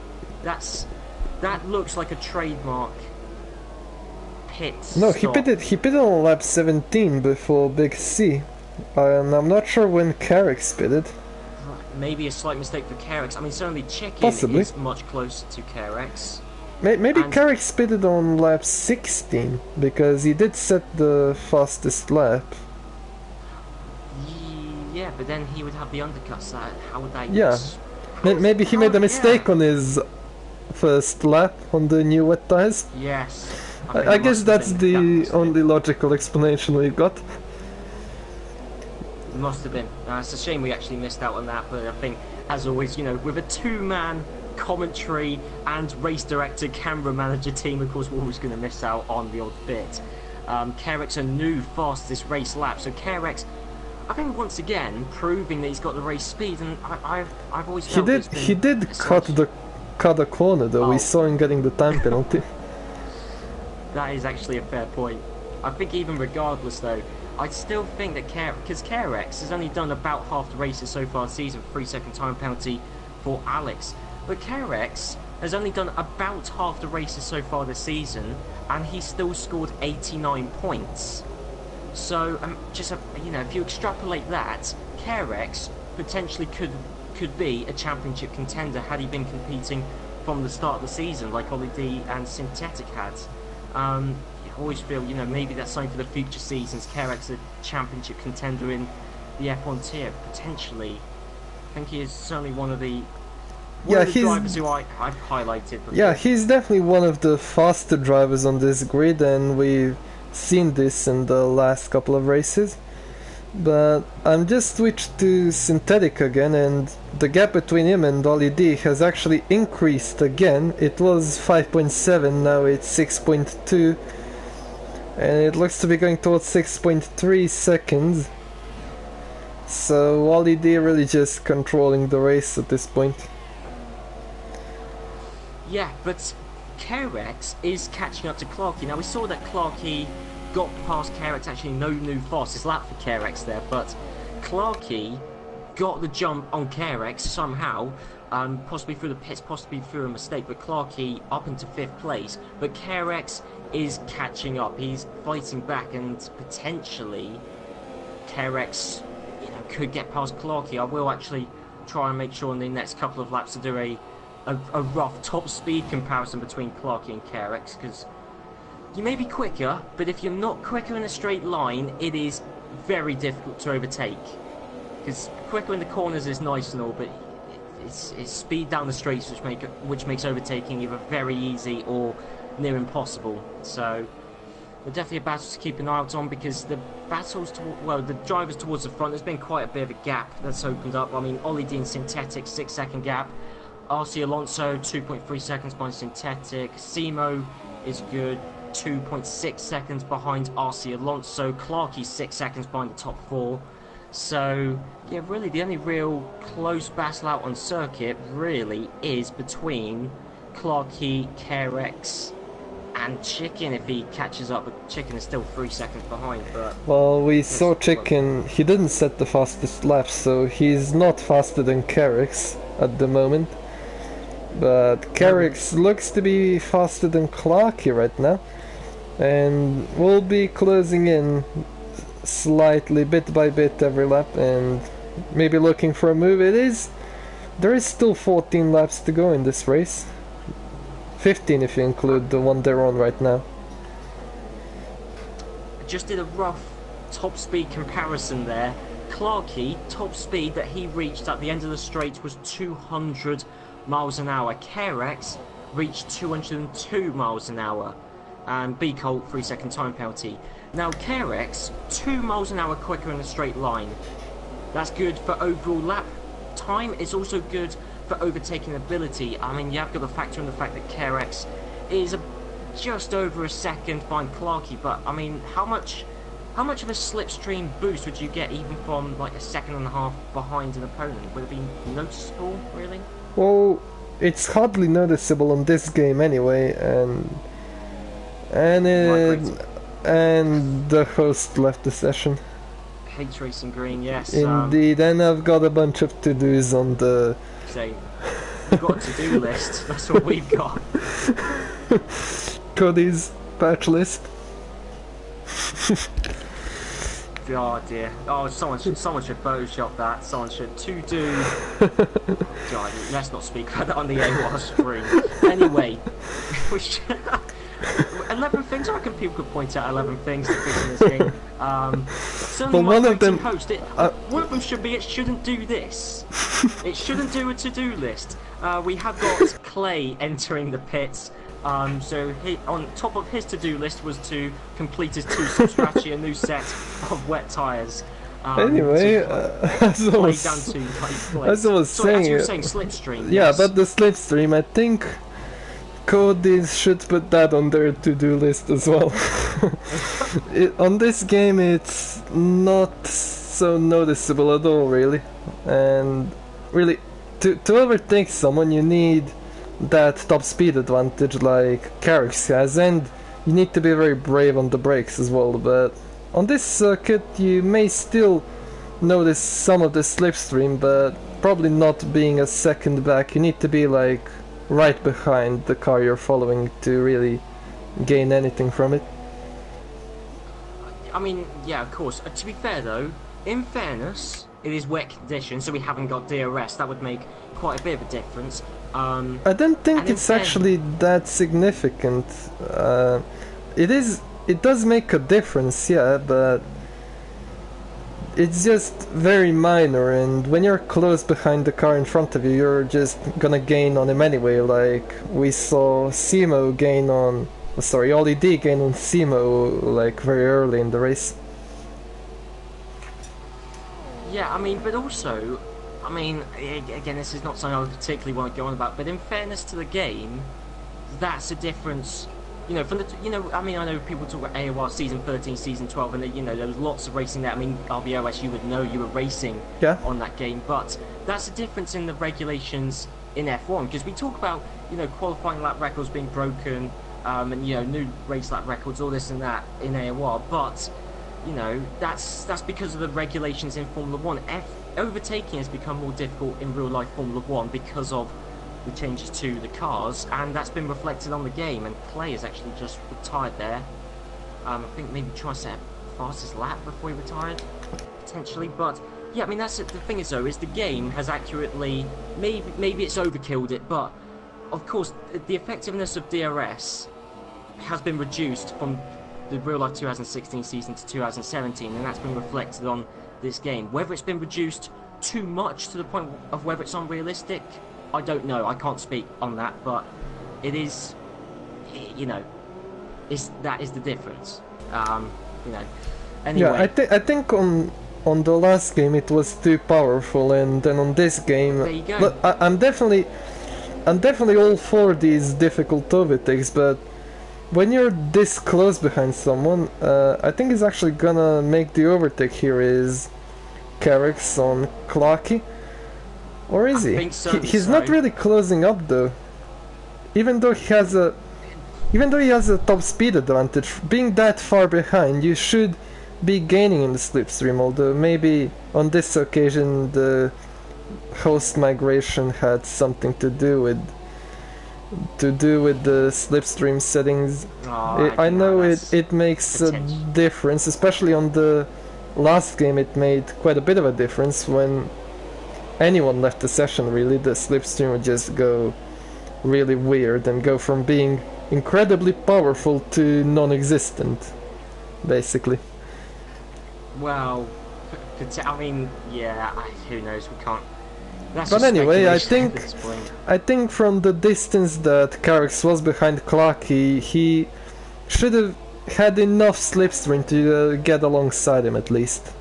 That looks like a trademark pit. No, stop. he pitted on lap 17 before Big C. And I'm not sure when Carex pitted. Maybe a slight mistake for Carex. I mean, certainly Chicken is much closer to Carex. Maybe Carex pitted on lap 16, because he did set the fastest lap. Yeah, but then he would have the undercuts. How would that use? Maybe he made a mistake on his first lap on the new wet tires. Yes. I guess that's the only logical explanation we got. Must have been. It's a shame we actually missed out on that, but I think, as always, you know, with a two-man commentary and race director, camera manager team, of course, we're always going to miss out on the odd bit. Carex a new fastest race lap, so Carex, I think once again proving that he's got the race speed, and I've always felt he did cut a corner though. We saw him getting the time penalty. That is actually a fair point. I think even regardless though, I still think that because Carex has only done about half the races so far this season, 3-second time penalty for Alex, but Carex has only done about half the races so far this season, and he's still scored 89 points. So you know, if you extrapolate that, Carex potentially could be a championship contender had he been competing from the start of the season, like Ollie D and Synthetic had. I always feel, you know, maybe that's something for the future seasons. Kerek's a championship contender in the F1 tier, potentially. I think he is certainly one of the drivers who I've highlighted before. Yeah, he's definitely one of the faster drivers on this grid, and we've seen this in the last couple of races. But I'm just switched to Synthetic again, and the gap between him and Ollie D has actually increased again. It was 5.7, now it's 6.2, and it looks to be going towards 6.3 seconds. So Ollie D really just controlling the race at this point. Yeah, but Kerex is catching up to Clarkey. Now we saw that Clarkey got past Kerex, actually no new fastest lap for Kerex there, but Clarkey got the jump on Kerex somehow, possibly through the pits, possibly through a mistake, but Clarkey up into 5th place. But Kerex is catching up, he's fighting back, and potentially Kerex, you know, could get past Clarkey. I will actually try and make sure in the next couple of laps to do a rough top speed comparison between Clarkey and Kerex, because you may be quicker, but if you're not quicker in a straight line, it is very difficult to overtake. Because quicker in the corners is nice and all, but it's speed down the straights which makes overtaking either very easy or near impossible. So they're definitely a battle to keep an eye out on, because the the drivers towards the front, there's been quite a bit of a gap that's opened up. I mean, Ollie D and Synthetic, 6-second gap. RC Alonso, 2.3 seconds behind Synthetic. Simo is good, 2.6 seconds behind RC Alonso. Clarkey 6 seconds behind the top 4. So yeah, really the only real close battle out on circuit really is between Clarkey, Kerex and Chicken if he catches up, but Chicken is still 3 seconds behind. But well, we saw Chicken, he didn't set the fastest lap, so he's not faster than Kerex at the moment. But Kerex looks to be faster than Clarkey right now, and we'll be closing in slightly, bit by bit, every lap, and maybe looking for a move. There is still 14 laps to go in this race, 15 if you include the one they're on right now. I just did a rough top speed comparison there. Clarkey, top speed that he reached at the end of the straight was 200 miles an hour. Kerex reached 202 miles an hour, and B Colt 3-second time penalty. Now Kerex 2 miles an hour quicker in a straight line. That's good for overall lap time. It's also good for overtaking ability. I mean, you have got to factor in the fact that Kerex is just over a second behind Clarkey, but I mean, how much of a slipstream boost would you get even from like a second and a half behind an opponent? Would it be noticeable, really? Well, it's hardly noticeable on this game anyway, and the host left the session. Hates Racing Green, yes. Indeed, and I've got a bunch of to-dos on the... Same. We've got a to-do list, that's what we've got. Cody's patch list. Oh dear. Oh, someone should Photoshop that. Someone should to-do... God, let's not speak about that on the AOR screen. Anyway, 11 things. I reckon people could point out 11 things to fix in this game. Certainly one of them, one of them should be, it shouldn't do this. It shouldn't do a to-do list. We have got Clay entering the pits. So on top of his to-do list was to complete his 2-stop strategy, a new set of wet tyres. Anyway, as I was saying, you were saying slipstream. Yeah, yes. but the slipstream, I think Cody should put that on their to-do list as well. On this game, it's not so noticeable at all, really. And really, to overtake someone, you need that top speed advantage like Kerex has, and you need to be very brave on the brakes as well. But on this circuit you may still notice some of the slipstream, but probably not being a second back. You need to be like right behind the car you're following to really gain anything from it. I mean, yeah, of course. To be fair though, in fairness, it is wet conditions, so we haven't got DRS. That would make quite a bit of a difference. I don't think it's actually that significant. It does make a difference, yeah, but it's just very minor, and when you're close behind the car in front of you, you're just gonna gain on him anyway. Like we saw Simo gain on, sorry, Ollie D gain on Simo like very early in the race. Yeah, I mean, but also, I mean, again, this is not something I particularly want to go on about, but in fairness to the game, that's a difference. You know, from the, I mean, I know people talk about AOR season 13, season 12, and there was lots of racing there. I mean, RBOS, you would know you were racing on that game, but that's a difference in the regulations in F1, because we talk about, qualifying lap records being broken, and, new race lap records, all this and that in AOR, but, that's because of the regulations in Formula 1. Overtaking has become more difficult in real-life Formula 1 because of the changes to the cars, and that's been reflected on the game, and Clay has actually just retired there. I think maybe try to set fastest lap before he retired, potentially, but yeah, I mean, that's it. The thing is though, is the game has accurately, maybe it's overkilled it, but of course the effectiveness of DRS has been reduced from the real life 2016 season to 2017, and that's been reflected on this game. Whether it's been reduced too much to the point of whether it's unrealistic, I don't know. I can't speak on that, but it is, that is the difference. Anyway. Yeah, I think on the last game it was too powerful, and then on this game, there you go. Look, I'm definitely all for these difficult overtakes, but when you're this close behind someone, I think it's actually gonna make the overtake here is Carrick's on Clarky. Or is he? I think so, He's not really closing up though. Even though he has a top speed advantage, being that far behind, you should be gaining in the slipstream. Although maybe on this occasion the host migration had something to do with the slipstream settings. I know it makes a difference, especially on the last game. It made quite a bit of a difference when anyone left the session. Really, the slipstream would just go really weird and go from being incredibly powerful to non-existent, basically. Well, I mean, yeah, who knows? We can't. But anyway, I think from the distance that Carrick's was behind Clarky, he should have had enough slipstream to get alongside him at least.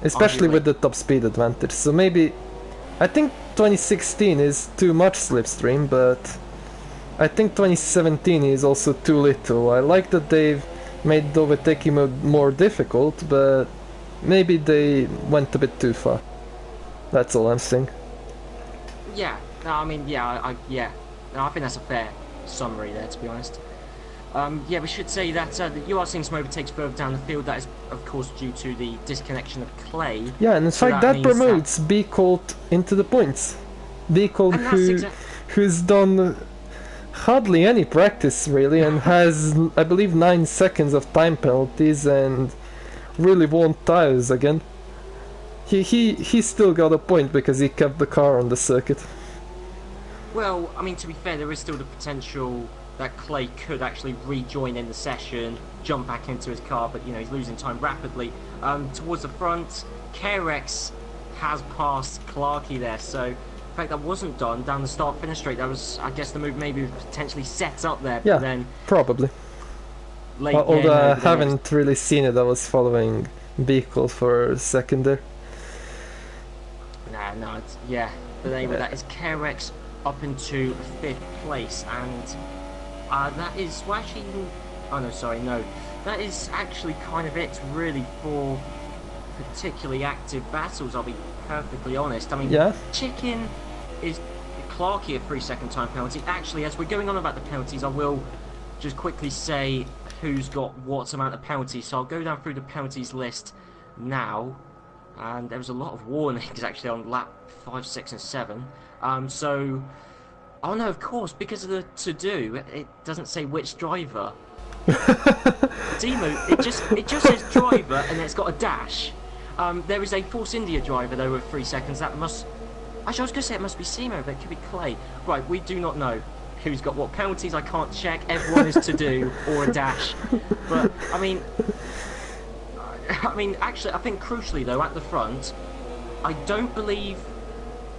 Especially with the top speed advantage. So maybe, I think 2016 is too much slipstream, but I think 2017 is also too little. I like that they've made the overtaking mode more difficult, but maybe they went a bit too far. That's all I'm saying. Yeah, no, I mean, yeah, no, I think that's a fair summary there, to be honest. Yeah, we should say that you are seeing some overtakes further down the field. That is, of course, due to the disconnection of Clay. Yeah, and in fact that promotes B Colt into the points. B Colt, who's done hardly any practice really, and has, I believe, 9 seconds of time penalties and really worn tires again. He still got a point because he kept the car on the circuit. Well, I mean, to be fair, there is still the potential that Clay could actually rejoin in the session, jump back into his car, but he's losing time rapidly. Towards the front, KRX has passed Clarky there, so in fact that wasn't done down the start-finish straight. That was, I guess, the move maybe potentially set up there, yeah, but then probably. Although I haven't really seen it, I was following Beacle for a second there. No, it's, yeah, but anyway, that is KRX up into 5th place, and that is, well, actually, oh no, sorry, no, that is actually kind of it really for particularly active battles, I'll be perfectly honest. I mean, yeah. Chicken is Clarky a 3-second time penalty. Actually, as we're going on about the penalties, I will just quickly say who's got what amount of penalties, so I'll go down through the penalties list now, and there was a lot of warnings actually on lap 5, 6 and 7, so... Oh no, of course, because of the to-do, it doesn't say which driver. Demo, it just says driver, and it's got a dash. There is a Force India driver though with 3 seconds. That must... Actually, I was going to say it must be Simo, but it could be Clay. Right, we do not know who's got what penalties. I can't check. Everyone is to do or a dash. But I mean, actually, I think crucially though, at the front, I don't believe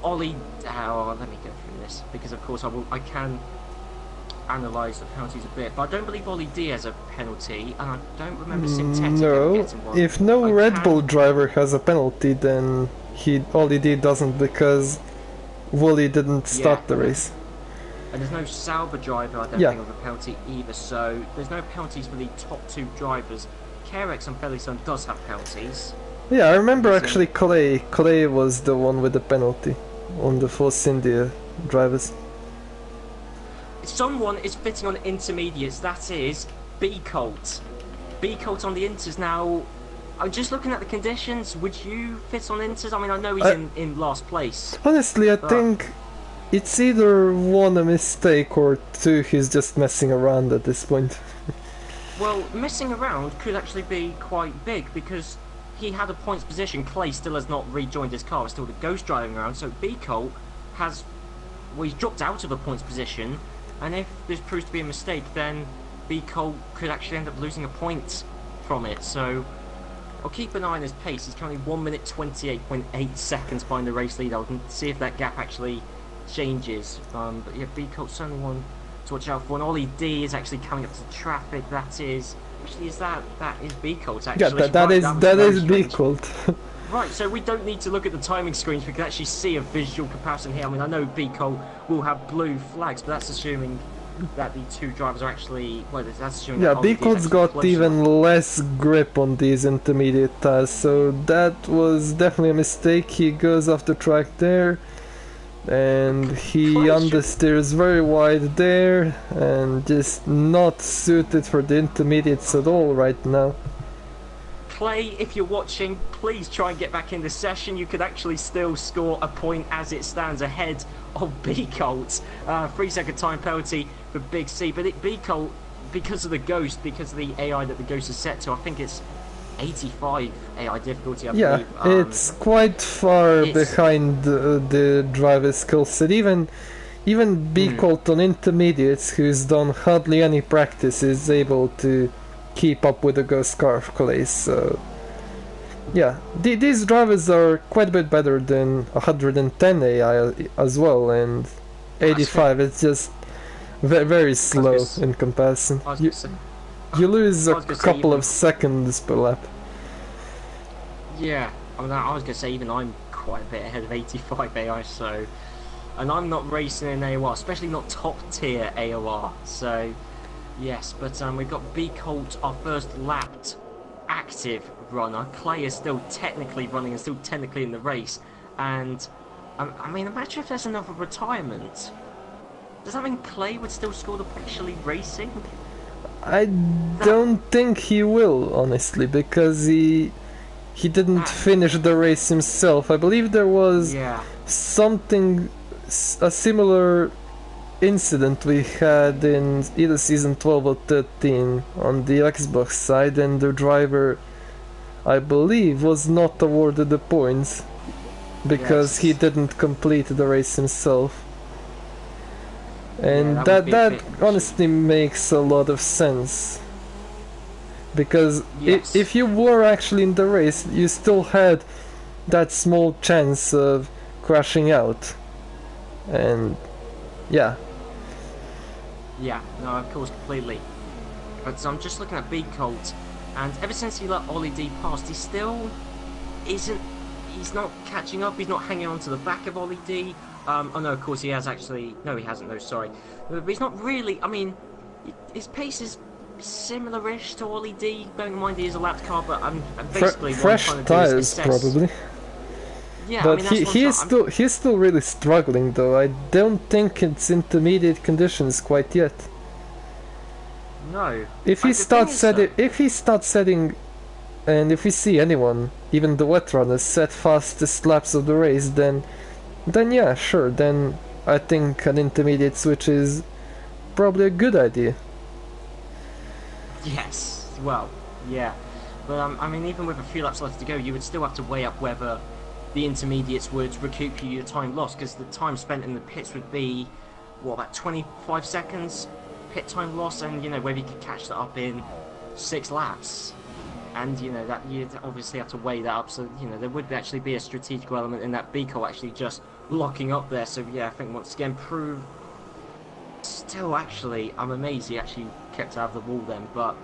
Ollie. Oh, let me go through this because of course I can analyse the penalties a bit, but I don't believe Ollie D has a penalty, and I don't remember Synthetic ever getting one. If no Red Bull driver has a penalty, then Ollie D doesn't because Wooly didn't start the race. And there's no Sauber driver, I don't think, of a penalty either, so there's no penalties for the top 2 drivers. Kerex and Felison does have penalties. Yeah, I remember actually Clay was the one with the penalty on the Force India drivers. Someone is fitting on intermediates, that is B-Colt. B-Colt on the inters now. I'm just looking at the conditions, would you fit on inters? I mean, I know he's in last place. Honestly, I think it's either one a mistake or two he's just messing around at this point. Well, messing around could actually be quite big because he had a points position. Clay still has not rejoined his car, it's still the Ghost driving around, so B-Colt has... Well, he's dropped out of a points position, and if this proves to be a mistake, then B-Colt could actually end up losing a point from it, so... I'll keep an eye on his pace. He's currently 1 minute 28.8 seconds behind the race leader. I can see if that gap actually changes. But yeah, B-Colt's certainly one to watch out for. And Ollie D is actually coming up to traffic. That is... Actually, that is B-Colt, actually. Yeah, that is B-Colt. Right, so we don't need to look at the timing screens. We can actually see a visual comparison here. I mean, I know B-Colt will have blue flags, but that's assuming that the 2 drivers are actually... Well, that's assuming that B-Colt's got even less grip on these intermediate tires, so that was definitely a mistake. He goes off the track there, and he understeers very wide there, and just not suited for the intermediates at all right now. Clay, if you're watching, please try and get back in the session. You could actually still score a point as it stands ahead of B-Colt. 3 second time penalty for Big C, but B-Colt, because of the Ghost, because of the AI that the Ghost is set to, I think it's 85 AI difficulty, I believe. It's quite far behind the driver's skill set. Even B-Colt on intermediates, who's done hardly any practice, is able to keep up with the Ghost car of Clay, so... Yeah, these drivers are quite a bit better than 110 AI as well, and 85 is just very slow in comparison. You lose a couple of seconds per lap. Yeah, I mean, I was going to say even I'm quite a bit ahead of 85 AI, so... And I'm not racing in AOR, especially not top tier AOR, so... Yes, but we've got B-Colt, our first lapped active runner. Clay is still technically running and still technically in the race. And, I mean, imagine if there's another retirement. Does that mean Clay would still score the actually racing? I don't think he will, honestly, because he didn't finish the race himself. I believe there was something, a similar incident we had in either season 12 or 13 on the Xbox side, and the driver, I believe, was not awarded the points because he didn't complete the race himself. And that honestly makes a lot of sense, because if you were actually in the race, you still had that small chance of crashing out. And yeah, no, of course, completely. But I'm just looking at B-Colt, and ever since he let Ollie D past, he still isn't... He's not catching up, he's not hanging on to the back of Ollie D. Oh no, of course he has actually... No, he hasn't, no, sorry. But he's not really... I mean, his pace is similar-ish to Ollie D. Bearing in mind he is a lapped car, but I'm basically... Fresh tyres, probably. Yeah, but I mean, he's still really struggling, though. I don't think it's intermediate conditions quite yet. No. If he starts setting, and if we see anyone, even the wet runners, set fastest laps of the race, then yeah, sure. Then I think an intermediate switch is probably a good idea. Yes. Well, yeah. But I mean, even with a few laps left to go, you would still have to weigh up whether the intermediates would recoup you your time lost, because the time spent in the pits would be, what, about 25 seconds pit time loss, and, you know, whether you could catch that up in 6 laps. And, you know, that you'd obviously have to weigh that up, so, you know, there would actually be a strategical element in that Biko actually just locking up there. So, yeah, I think once again, prove... Still, actually, I'm amazed he actually kept out of the wall then, but...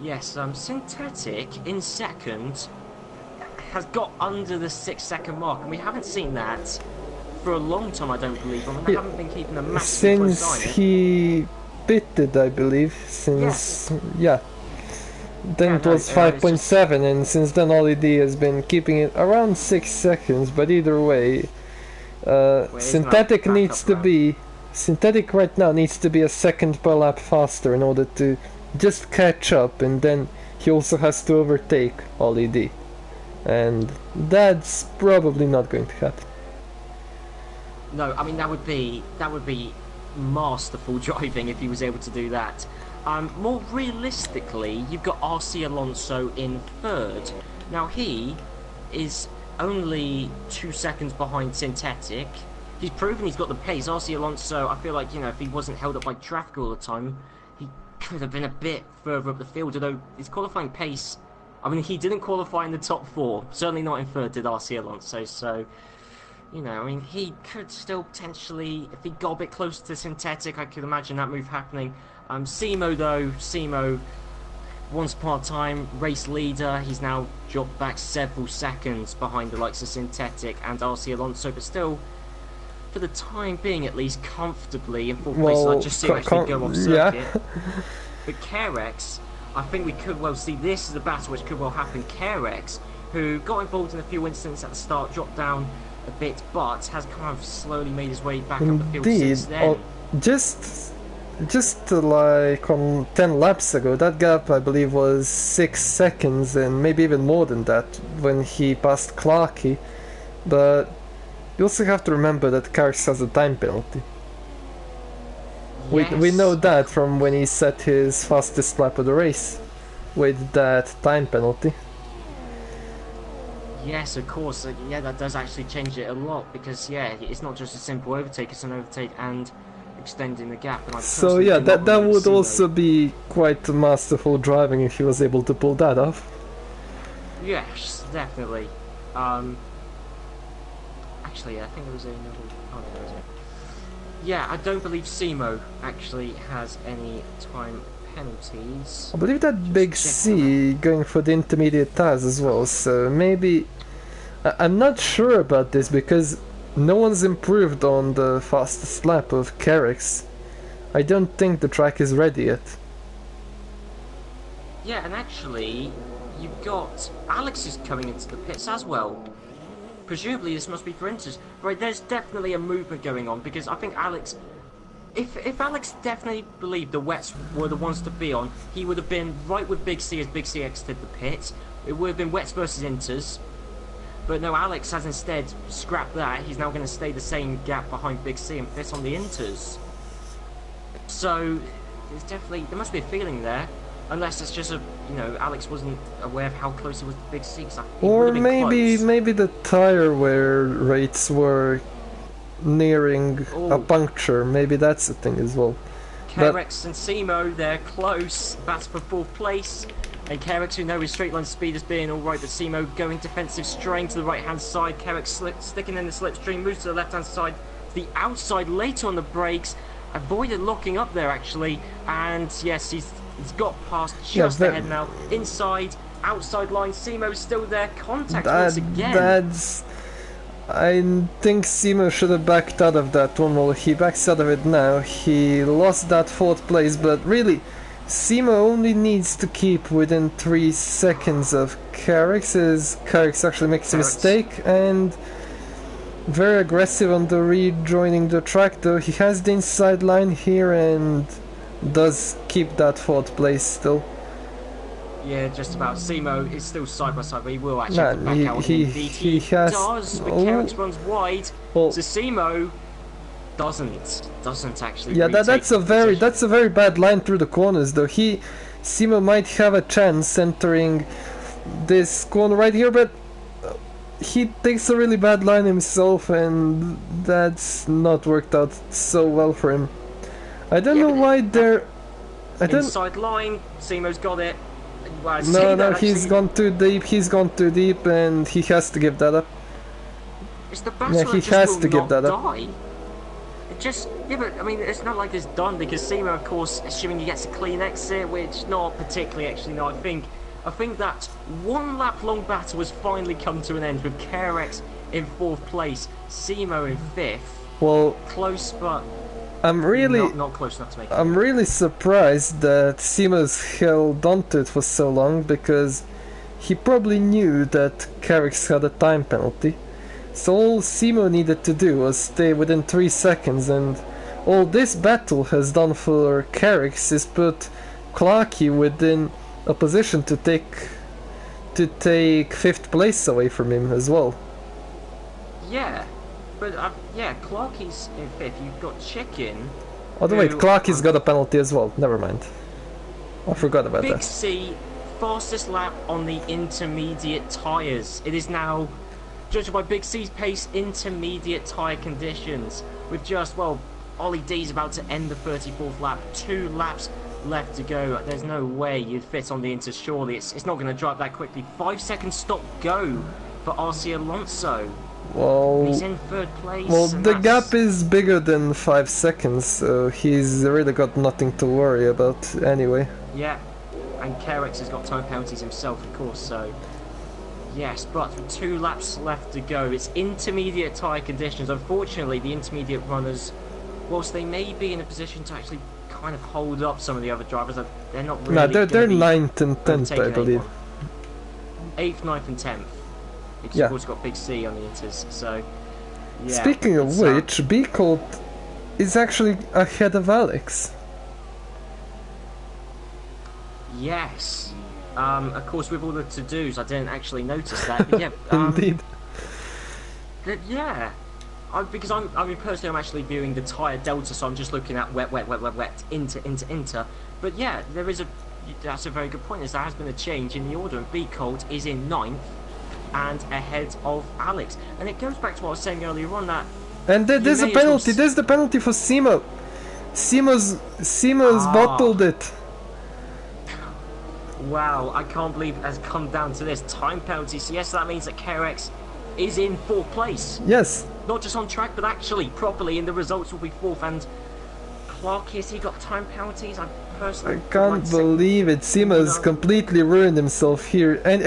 Yes, Synthetic, in second, has got under the 6-second mark, and we haven't seen that for a long time, I don't believe. I mean, they haven't been keeping a massive close eye on it. Since he pitted, I believe, since... Yeah. Then it was 5.7, and since then OLED has been keeping it around 6 seconds, but either way, Synthetic needs to be... Synthetic right now needs to be a second per lap faster in order to just catch up, and then he also has to overtake OLED. And that's probably not going to happen. No, I mean that would be masterful driving if he was able to do that. More realistically, you've got RC Alonso in third. Now he is only 2 seconds behind Synthetic. He's proven he's got the pace. RC Alonso, I feel like, you know, if he wasn't held up by traffic all the time, he could have been a bit further up the field, although his qualifying pace, I mean, he didn't qualify in the top 4, certainly not in third did RC Alonso, so, you know, I mean, he could still potentially, if he got a bit closer to Synthetic, I could imagine that move happening. Simo though, Simo, once upon a time, race leader, he's now dropped back several seconds behind the likes of Synthetic and RC Alonso, but still, for the time being at least, comfortably in 4th place. I just see him actually go off circuit. Yeah. But Carex, I think we could well see this is a battle which could well happen. Carex, who got involved in a few incidents at the start, dropped down a bit, but has kind of slowly made his way back up the field since then. Just like on 10 laps ago, that gap I believe was 6 seconds, and maybe even more than that when he passed Clarky. But you also have to remember that Carex has a time penalty. Yes. We know that from when he set his fastest lap of the race with that time penalty. Yes, of course. Yeah, that does actually change it a lot, because yeah, it's not just a simple overtake; it's an overtake and extending the gap. And so yeah, that would also be quite masterful driving if he was able to pull that off. Yes, definitely. Actually, I think there was another. Oh, there was it. Yeah, I don't believe Simo actually has any time penalties. I believe that Big C going for the intermediate tires as well, so maybe... I'm not sure about this because no one's improved on the fastest lap of Carex. I don't think the track is ready yet. Yeah, and actually, you've got Alex is coming into the pits as well. Presumably this must be for Inters. Right, there's definitely a movement going on, because I think Alex... If Alex definitely believed the wets were the ones to be on, he would have been right with Big C as Big C exited the pit. It would have been wets versus Inters. But no, Alex has instead scrapped that. He's now going to stay the same gap behind Big C and fit on the Inters. So, there's definitely... There must be a feeling there. Unless it's just a, you know, Alex wasn't aware of how close he was to Big C. Or maybe the tire wear rates were nearing a puncture. Maybe that's the thing as well. Carex and Simo, they're close. That's for 4th place. And Carex, who know his straight line speed as being alright, but Simo going defensive strain to the right hand side. Carex sticking in the slipstream, moves to the left hand side, to the outside later on the brakes. Avoided locking up there actually, and yes, he's got past just ahead now. Inside, outside line, Simo's still there. Contact once again. I think Simo should have backed out of that one. Well, he backs out of it now. He lost that 4th place, but really, Simo only needs to keep within 3 seconds of Carex, as Carex actually makes a mistake, and very aggressive on the rejoining the track, though he has the inside line here and does keep that 4th place still. Yeah, just about. Simo is still side by side, but he will actually have to back out. He has... does, but Carex runs wide, so Simo doesn't actually. Yeah, that's a very bad line through the corners, though. Simo might have a chance entering this corner right here, but he takes a really bad line himself, and that's not worked out so well for him. I don't know why they're... Inside line, Simo's got it. Well, no, he's gone too deep, and he has to give that up. It's the battle he has to give that up. But I mean, it's not like it's done, because Simo, of course, assuming he gets a clean exit, which not particularly, actually, no, I think that one lap long battle has finally come to an end with KRX in 4th place, Simo in 5th. Well, close, but I'm really not close enough to make it. I'm really surprised that Simo's held onto it for so long, because he probably knew that KRX had a time penalty. So all Simo needed to do was stay within 3 seconds, and all this battle has done for KRX is put Clarky within a position to take 5th place away from him as well. Yeah, but Clarky's in 5th. You've got Chicken. Oh wait, Clarky's got a penalty as well. Never mind. I forgot about that. Big C, fastest lap on the intermediate tyres. It is now, judged by Big C's pace, intermediate tyre conditions. With just, well, Ollie D's about to end the 34th lap. 2 laps left to go. There's no way you'd fit on the Inter, surely. It's not going to drive that quickly. 5 seconds stop go for RC Alonso. Well, he's in 3rd place. Well, the gap is bigger than 5 seconds, so he's really got nothing to worry about anyway. Yeah, and KRX has got time penalties himself, of course, so... Yes, but with 2 laps left to go, it's intermediate tyre conditions. Unfortunately, the intermediate runners, whilst they may be in a position to actually kind of hold up some of the other drivers, they're not really. No, they're 9th and 10th, I believe. 8th, 9th, and 10th. Because you've also got Big C on the Inters, so. Yeah, speaking of which, B Colt is actually ahead of Alex. Yes. Of course, with all the to-dos, I didn't actually notice that. But yeah, indeed. Yeah. Because personally, I'm actually viewing the tyre delta, so I'm just looking at wet, inter. But yeah, that's a very good point. There has been a change in the order, and B Colt is in 9th and ahead of Alex. And it goes back to what I was saying earlier on, that. And there's a penalty. There's the penalty for Simo. Simo's bottled it. Wow, I can't believe it has come down to this. Time penalty. So yes, that means that KRX is in 4th place. Yes. Not just on track, but actually properly, and the results will be 4th. And Clark, has he got time penalties? I can't believe it. Simo's completely ruined himself here. And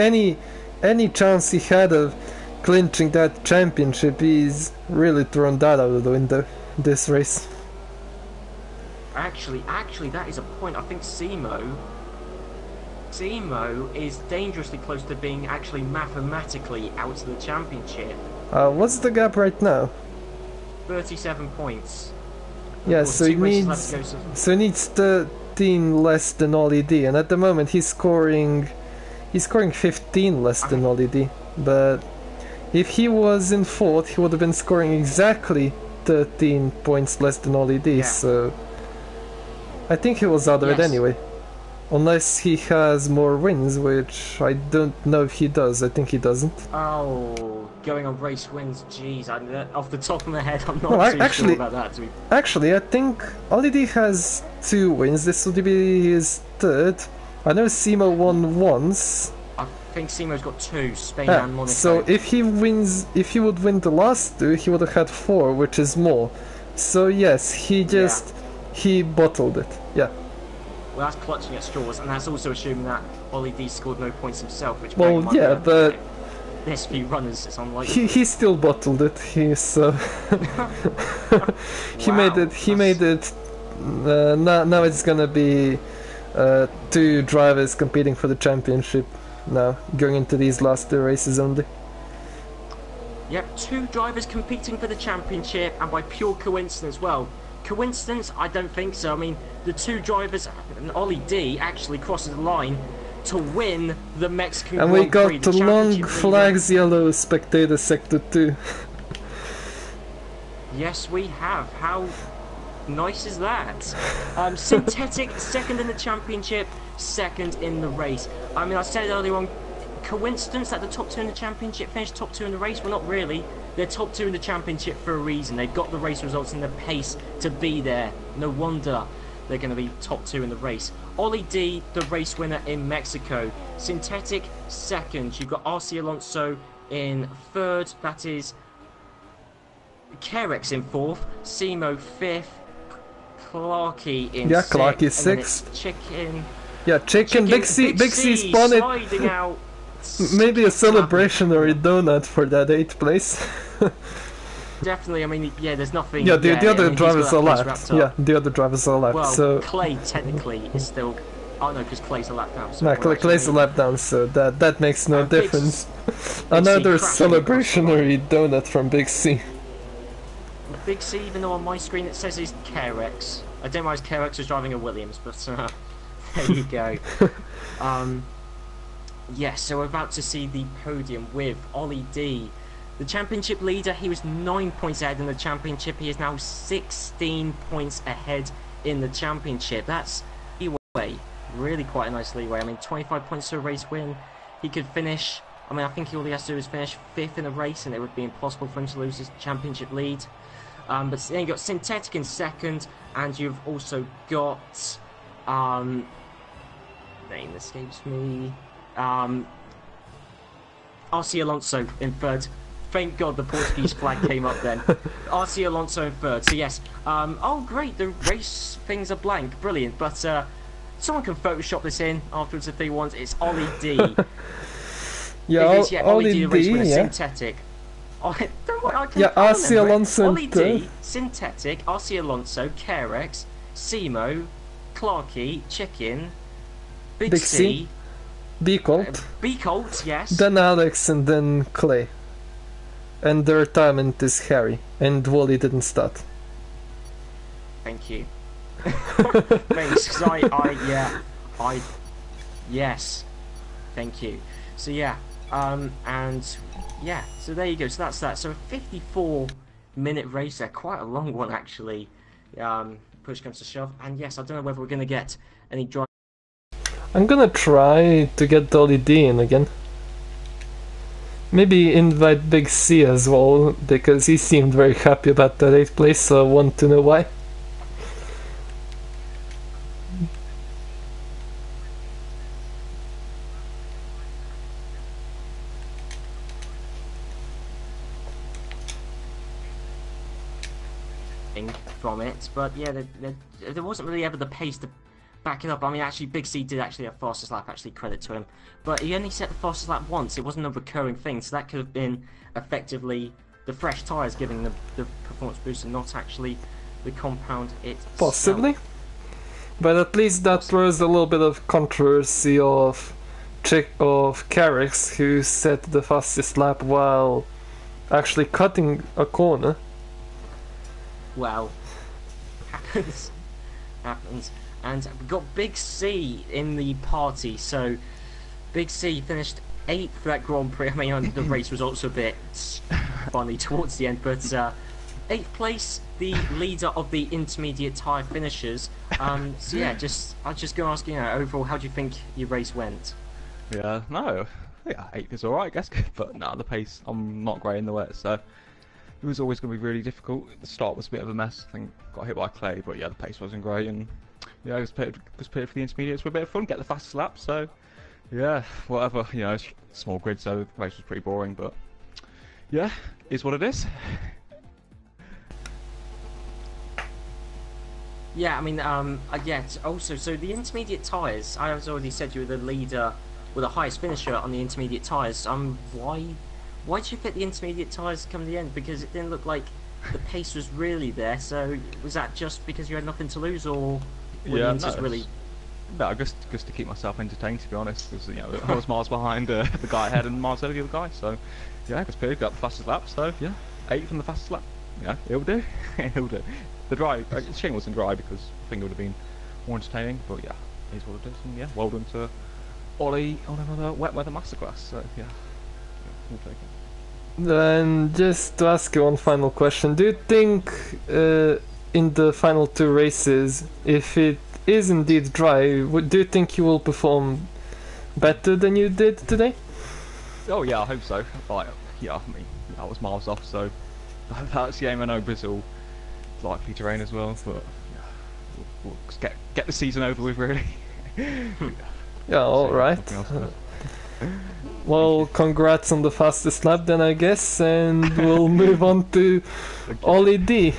any chance he had of clinching that championship, he's really thrown that out of the window this race. Actually, that is a point. I think Simo is dangerously close to being actually mathematically out of the championship. What's the gap right now? 37 points. Yeah, so he needs 13 less than Ollie D, and at the moment he's scoring 15 less than Ollie D. But if he was in 4th, he would have been scoring exactly 13 points less than Ollie D. Yeah. So I think he was out of it anyway. Unless he has more wins, which I don't know if he does. I think he doesn't. Oh, going on race wins, jeez. Off the top of my head, I'm not too sure about that. Actually, I think Ollie D has 2 wins. This would be his 3rd. I know Simo won once. I think Simo's got 2, Spain and Monaco. So if he would win the last 2, he would have had 4, which is more. So yes, he bottled it. Yeah. Well, that's clutching at straws, and that's also assuming that Ollie D scored no points himself. Which but this few runners, it's unlikely. He still bottled it. He made it. He made it. Now it's gonna be 2 drivers competing for the championship. Now going into these last 2 races only. Yep, 2 drivers competing for the championship, and by pure coincidence, coincidence? I don't think so. I mean, the 2 drivers, and Ollie D actually crosses the line to win the Mexican Grand Prix. And we got the long flags yellow spectator sector 2. Yes, we have. How nice is that? Synthetic, 2nd in the championship, 2nd in the race. I mean, I said earlier on, coincidence that the top two in the championship finished top two in the race? Well, not really. They're top two in the championship for a reason. They've got the race results and the pace to be there. No wonder they're going to be top two in the race. Ollie D, the race winner in Mexico. Synthetic second. You've got RC Alonso in third. That is Kerex in fourth. Simo fifth. Clarkey in sixth. Clarkey sixth. Chicken. Yeah, Chicken. Big C spun it. Sliding out. Maybe a celebrationary donut for that 8th place. Definitely, I mean, yeah, there's nothing. Yeah, the other drivers are left. Yeah, the other drivers are left. Well, so Clay technically is still. Oh no, because Clay's a lap down. So no, Clay's a lap down, so that makes no difference. Another celebrationary donut from Big C. Big C, even though on my screen it says he's Kerex. I didn't realize Kerex was driving a Williams, but there you go. Yes, so we're about to see the podium with Ollie D. The championship leader, he was 9 points ahead in the championship. He is now 16 points ahead in the championship. That's leeway, really quite a nice leeway. I mean, 25 points to a race win. He could finish, I mean, I think all he has to do is finish 5th in a race and it would be impossible for him to lose his championship lead. But then you've got Synthetic in second, and you've also got, name escapes me, RC Alonso in third. Thank God the Portuguese flag came up then. RC Alonso in third. So yes. Oh great, the race things are blank. Brilliant. But someone can Photoshop this in afterwards if they want. It's Ollie D. Ollie D, the race winner, Synthetic. RC Alonso. Ollie D, Synthetic, RC Alonso, Kerex, Simo, Clarkey, Chicken, Big C. B Colt. B Colt, yes. Then Alex and then Clay. And the retirement is Harry. And Wally didn't start. Thank you. Thanks, because yes. Thank you. So yeah, and yeah, so there you go. So that's that. So a 54-minute race there, quite a long one actually. Push comes to shove, and yes, I don't know whether we're going to get any drive. I'm gonna try to get Ollie D in again. Maybe invite Big C as well, because he seemed very happy about that 8th place, so I want to know why. From it, but yeah, there wasn't really ever the pace to back it up. I mean, actually, Big C did actually have fastest lap, actually, credit to him. But he only set the fastest lap once. It wasn't a recurring thing, so that could have been effectively the fresh tyres giving the performance boost and not actually the compound itself. Possibly. But at least that throws a little bit of controversy of Kerex, who set the fastest lap while actually cutting a corner. Well, happens. And we've got Big C in the party. So Big C finished 8th for that Grand Prix. I mean, the race was also a bit funny towards the end, but 8th place, the leader of the intermediate tyre finishers. So yeah, I was just going to ask you, overall, how do you think your race went? Yeah, 8th is alright, I guess, but no, the pace, I'm not great in the wet, so it was always going to be really difficult. The start was a bit of a mess. I think got hit by Clay, but yeah, the pace wasn't great, and yeah, I was paid for the intermediates for a bit of fun, get the fastest lap. So yeah, whatever. It's small grid, so the race was pretty boring, but yeah, is what it is. Yeah, I mean, yeah. Also, so the intermediate tyres. I was already said you were the leader with the highest finisher on the intermediate tyres. Why did you fit the intermediate tyres come to the end? Because it didn't look like the pace was really there. So was that just because you had nothing to lose, or were the Inters really? No, just to keep myself entertained, to be honest. Because I was miles behind the guy ahead and miles ahead of the other guy. So yeah, because Pig got the fastest lap. So yeah, 8 from the fastest lap. Yeah, it'll do. It'll do. The dry, shame wasn't dry because I think it would have been more entertaining. But yeah, it is what it is. And yeah, well done to Ollie on another wet weather masterclass. So yeah, we'll take it. Then just to ask you one final question, do you think in the final 2 races, if it is indeed dry, do you think you will perform better than you did today? Oh yeah, I hope so. Like, yeah, I mean, I was miles off, so that's the aim. I know Brazil is likely to rain as well, but yeah, we'll just get the season over with, really. Yeah, all right. Well, congrats on the fastest lap then, I guess, and we'll move on to Ollie D.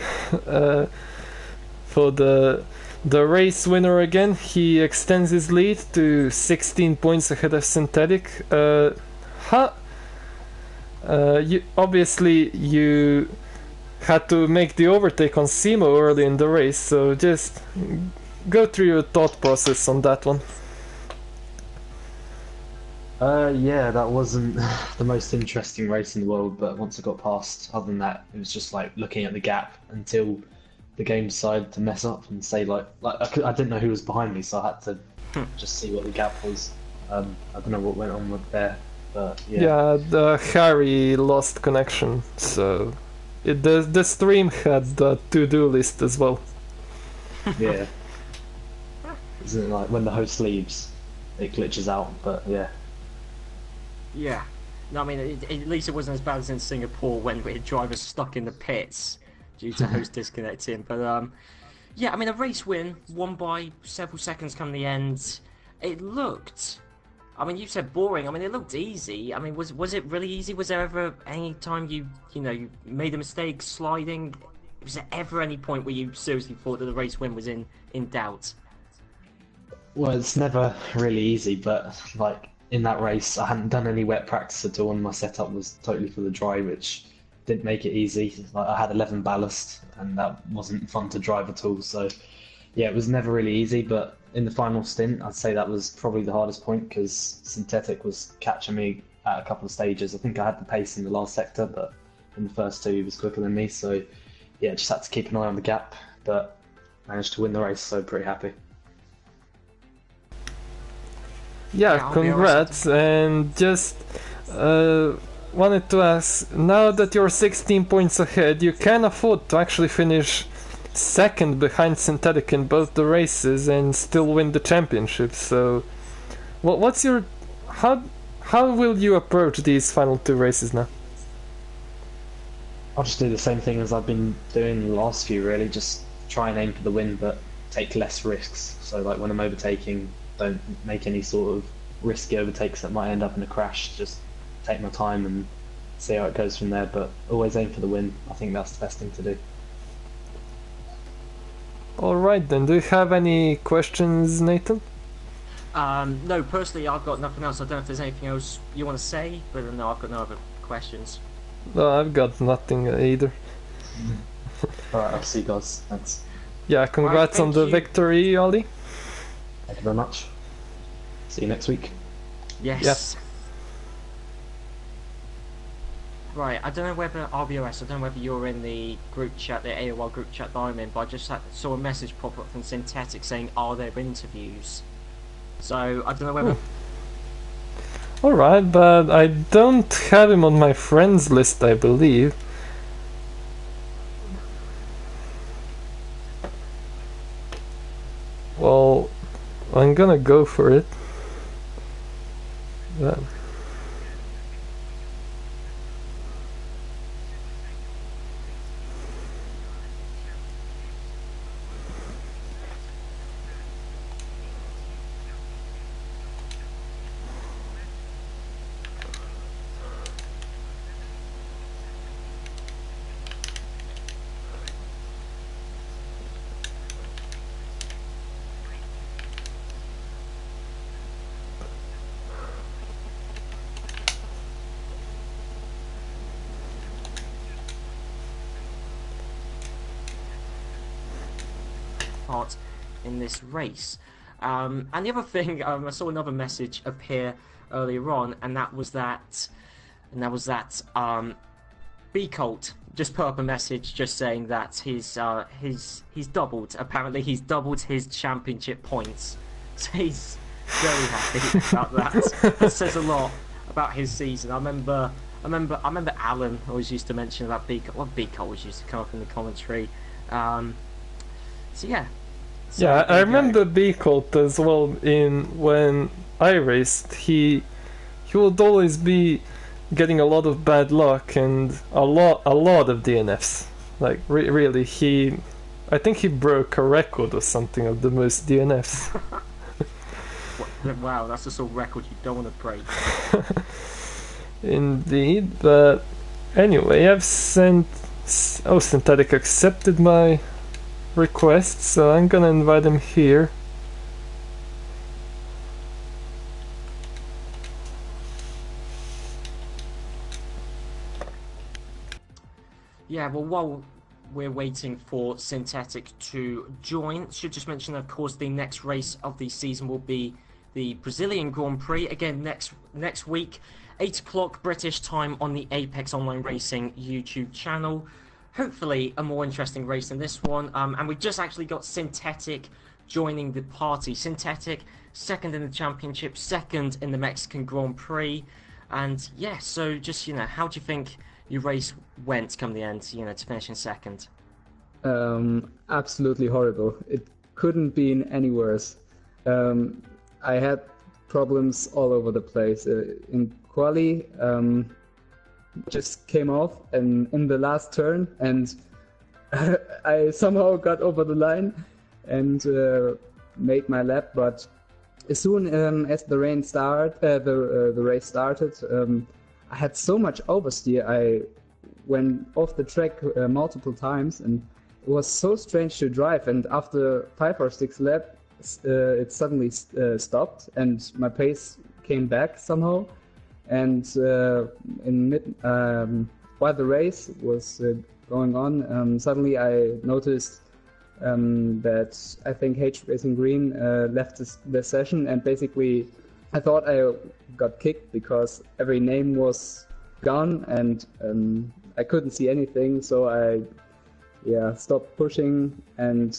For the race winner again, he extends his lead to 16 points ahead of Synthetic. Obviously you had to make the overtake on Simo early in the race, so just go through your thought process on that one. Yeah, that wasn't the most interesting race in the world, but once I got past, other than that, it was just like looking at the gap until the game decided to mess up and say like I didn't know who was behind me, so I had to just see what the gap was. I don't know what went on with there, but yeah. Yeah, the Harry lost connection, so the stream had the to-do list as well. Yeah. Isn't it like when the host leaves, it glitches out, but yeah. Yeah. No, I mean, at least it wasn't as bad as in Singapore when we had drivers stuck in the pits due to host disconnecting. But, yeah, I mean, a race win, won by several seconds come the end. It looked... I mean, you said boring. I mean, it looked easy. I mean, was it really easy? Was there ever any time you made a mistake sliding? Was there ever any point where you seriously thought that the race win was in doubt? Well, it's never really easy, but like in that race, I hadn't done any wet practice at all, and my setup was totally for the dry, which didn't make it easy. Like I had 11 ballast, and that wasn't fun to drive at all. So, yeah, it was never really easy. But in the final stint, I'd say that was probably the hardest point because Synthetic was catching me at a couple of stages. I think I had the pace in the last sector, but in the first two, he was quicker than me. So, yeah, just had to keep an eye on the gap, but managed to win the race. So pretty happy. Yeah, congrats, and just wanted to ask, now that you're 16 points ahead, you can afford to actually finish second behind Synthetic in both the races and still win the championship. So, what's your... how will you approach these final two races now? I'll just do the same thing as I've been doing the last few, really. Just try and aim for the win, but take less risks. So, like when I'm overtaking, don't make any sort of risky overtakes that might end up in a crash. Just take my time and see how it goes from there, but always aim for the win. I think that's the best thing to do. Alright then, do you have any questions, Nathan? No, personally I've got nothing else. I don't know if there's anything else you want to say, but no, I've got no other questions. No, I've got nothing either. Alright, I'll see you guys. Thanks. Yeah, congrats on the victory, Ollie. Thank you very much. See you next week. Yes. Yeah. Right, I don't know whether RBOS, I don't know whether you're in the group chat, the AOR group chat that I'm in, but I just saw a message pop up from Synthetic saying, are there interviews? So, I don't know whether... Alright, but I don't have him on my friends list, I believe. Well, I'm gonna go for it. Yeah. part in this race. And the other thing, I saw another message appear earlier on, and that was that B Colt just put up a message just saying that he's doubled. Apparently, he's doubled his championship points. So he's very happy about that. That says a lot about his season. I remember Alan always used to mention about B Colt. Well, B Colt always used to come up in the commentary. So yeah. So yeah, I remember B Colt as well. In when I raced, he would always be getting a lot of bad luck and a lot of DNFs. Like really, I think he broke a record or something of the most DNFs. Wow, that's the sort of record you don't want to break. Indeed, but anyway, I've sent. Oh, Synthetic accepted my request, so I'm gonna invite him here. Yeah, well, while we're waiting for Synthetic to join, should just mention, of course, the next race of the season will be the Brazilian Grand Prix, again next week, 8 o'clock British time on the Apex Online Racing YouTube channel. Hopefully a more interesting race than this one, and we just actually got Synthetic joining the party. Synthetic, second in the championship, second in the Mexican Grand Prix, and yeah, so just, how do you think your race went come the end, to finish in second? Absolutely horrible. It couldn't be any worse. I had problems all over the place. In quali, just came off and in the last turn, and I somehow got over the line and made my lap. But as soon as the race started, I had so much oversteer. I went off the track multiple times, and it was so strange to drive. And after 5 or 6 laps, it suddenly stopped, and my pace came back somehow. And while the race was going on, suddenly I noticed that I think H Racing Green left the session, and basically I thought I got kicked because every name was gone, and I couldn't see anything. So I stopped pushing, and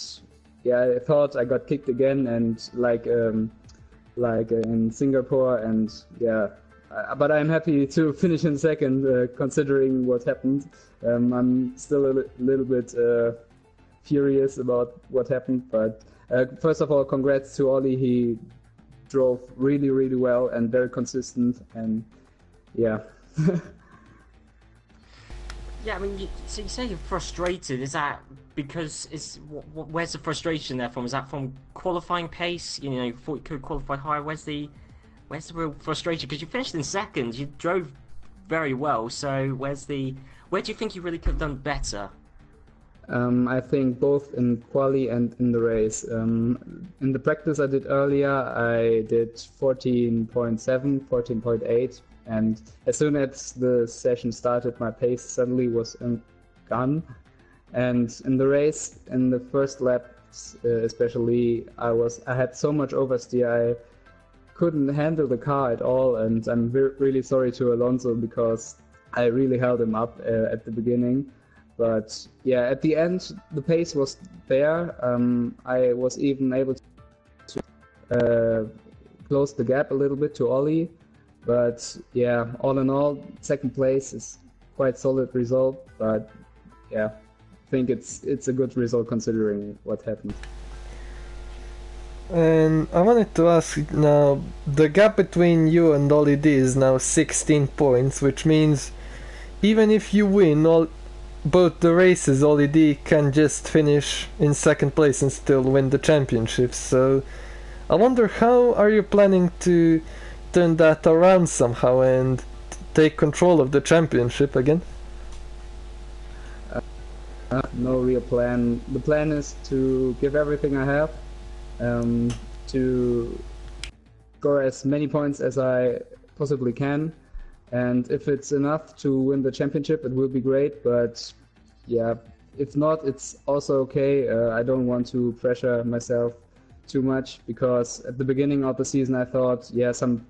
I thought I got kicked again, and like in Singapore, and but I'm happy to finish in second, considering what happened. I'm still a little bit furious about what happened, but first of all, congrats to Ollie. He drove really, really well and very consistent, and yeah. Yeah, I mean, so you say you're frustrated. Is that because where's the frustration there from? Is that from qualifying pace? You thought you could qualify higher. Where's the real frustration? Because you finished in second, you drove very well. So where do you think you really could have done better? I think both in quali and in the race. In the practice I did earlier, I did 14.7, 14.8, and as soon as the session started, my pace suddenly was gone. And in the race, in the first laps especially, I had so much oversteer. I couldn't handle the car at all, and I'm really sorry to Alonso because I really held him up at the beginning. But yeah, at the end, the pace was there. I was even able to close the gap a little bit to Ollie. But yeah, all in all, second place is quite solid result. But yeah, I think it's a good result considering what happened. And I wanted to ask now, the gap between you and Ollie D is now 16 points, which means even if you win both the races, Ollie D can just finish in second place and still win the championship. So I wonder, how are you planning to turn that around somehow and take control of the championship again? No real plan. The plan is to give everything I have, to score as many points as I possibly can. And if it's enough to win the championship, it will be great. But yeah, if not, it's also okay. I don't want to pressure myself too much, because at the beginning of the season I thought, some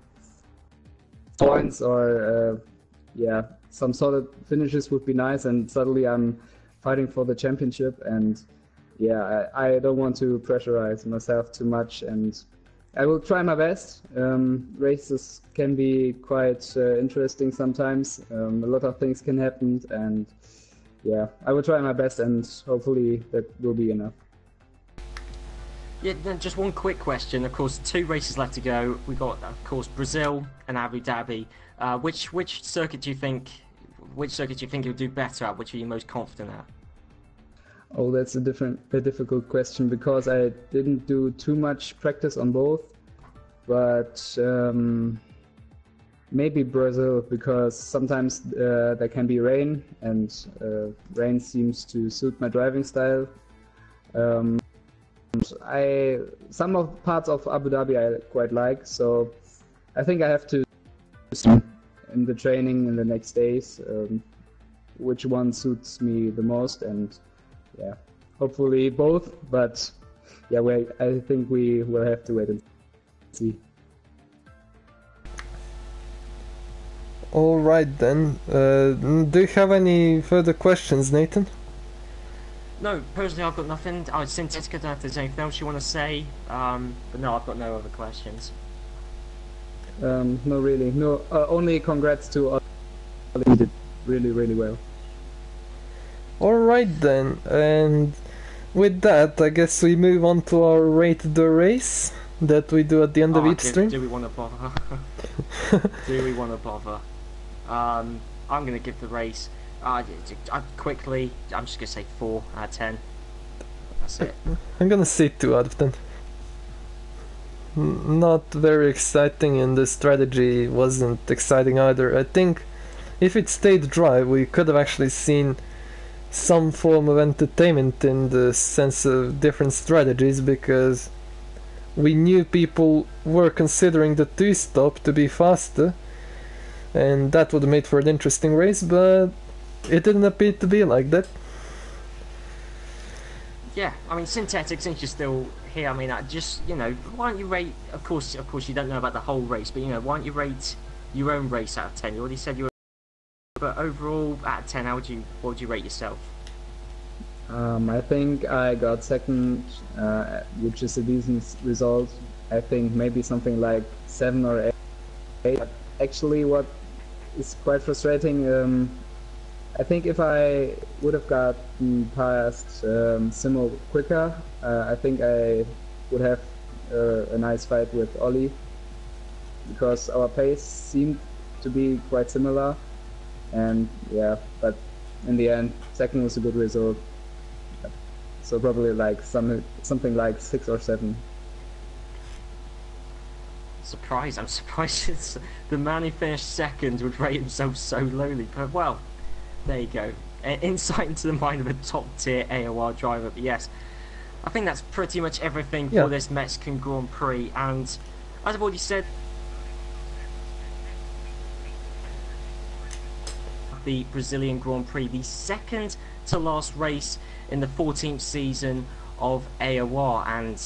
points or some solid finishes would be nice, and suddenly I'm fighting for the championship, and I don't want to pressurize myself too much, and I will try my best. Races can be quite interesting sometimes. A lot of things can happen, and I will try my best, and hopefully that will be enough. Yeah, then just one quick question. Of course, 2 races left to go. We got, of course, Brazil and Abu Dhabi. Which circuit do you think? Which circuit do you think you'll do better at? Which are you most confident at? Oh, that's a difficult question because I didn't do too much practice on both, but maybe Brazil because sometimes there can be rain and rain seems to suit my driving style. Some of parts of Abu Dhabi I quite like, so I think I have to see in the training in the next days which one suits me the most, and yeah, hopefully both, but yeah, I think we will have to wait and see. Alright then, do you have any further questions, Nathan? No, personally I've got nothing. Synthetic, I don't know if there's anything else you want to say, but no, I've got no other questions. No, really, no. Only congrats to all. You did really well. Alright then, and with that, I guess we move on to our Rate the Race that we do at the end of each stream. Do we want to bother? Do we want to bother? I'm going to give the race, quickly, I'm just going to say 4 out of 10. That's it. I'm gonna say 2 out of 10. Not very exciting, and the strategy wasn't exciting either. I think if it stayed dry, we could have actually seen some form of entertainment in the sense of different strategies, because we knew people were considering the 2-stop to be faster, and that would have made for an interesting race, but it didn't appear to be like that. Yeah, I mean, Synthetic, since you're still here, I mean, why don't you rate, of course you don't know about the whole race, but why don't you rate your own race out of 10? You already said you were, but overall, out of 10, what would you rate yourself? I think I got second, which is a decent result. I think maybe something like 7 or 8. But actually, what is quite frustrating, I think if I would have gotten past Simo quicker, I think I would have a nice fight with Ollie, because our pace seemed to be quite similar, and yeah, but in the end, second was a good result. So probably like something like 6 or 7. I'm surprised the man who finished second would rate himself so lowly, but well, there you go. Insight into the mind of a top tier AOR driver. But yes, I think that's pretty much everything for this Mexican Grand Prix, and as I've already said, the Brazilian Grand Prix, the second to last race in the 14th season of AOR, and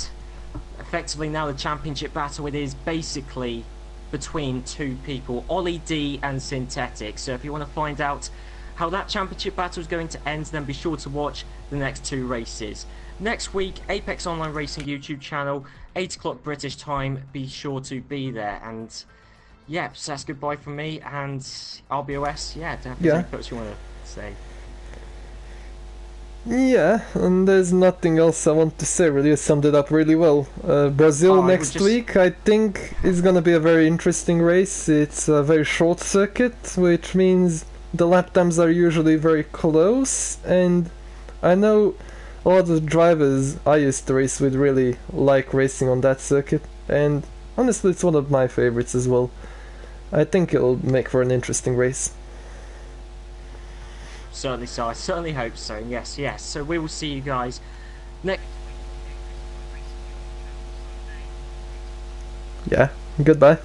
effectively now the championship battle, it is basically between 2 people, Ollie D and Synthetic. So if you want to find out how that championship battle is going to end, then be sure to watch the next 2 races. Next week, Apex Online Racing YouTube channel, 8 o'clock British time, be sure to be there. And yeah, so that's goodbye from me, and RBOS, yeah, do you have anything else you want to say? Yeah, and there's nothing else I want to say, really. You summed it up really well. Brazil next week, I think, is gonna be a very interesting race. It's a very short circuit, which means the lap times are usually very close, and I know a lot of drivers I used to race with really like racing on that circuit, and honestly it's one of my favorites as well. I think it'll make for an interesting race. Certainly so, I certainly hope so, yes, so we will see you guys next... Yeah, goodbye.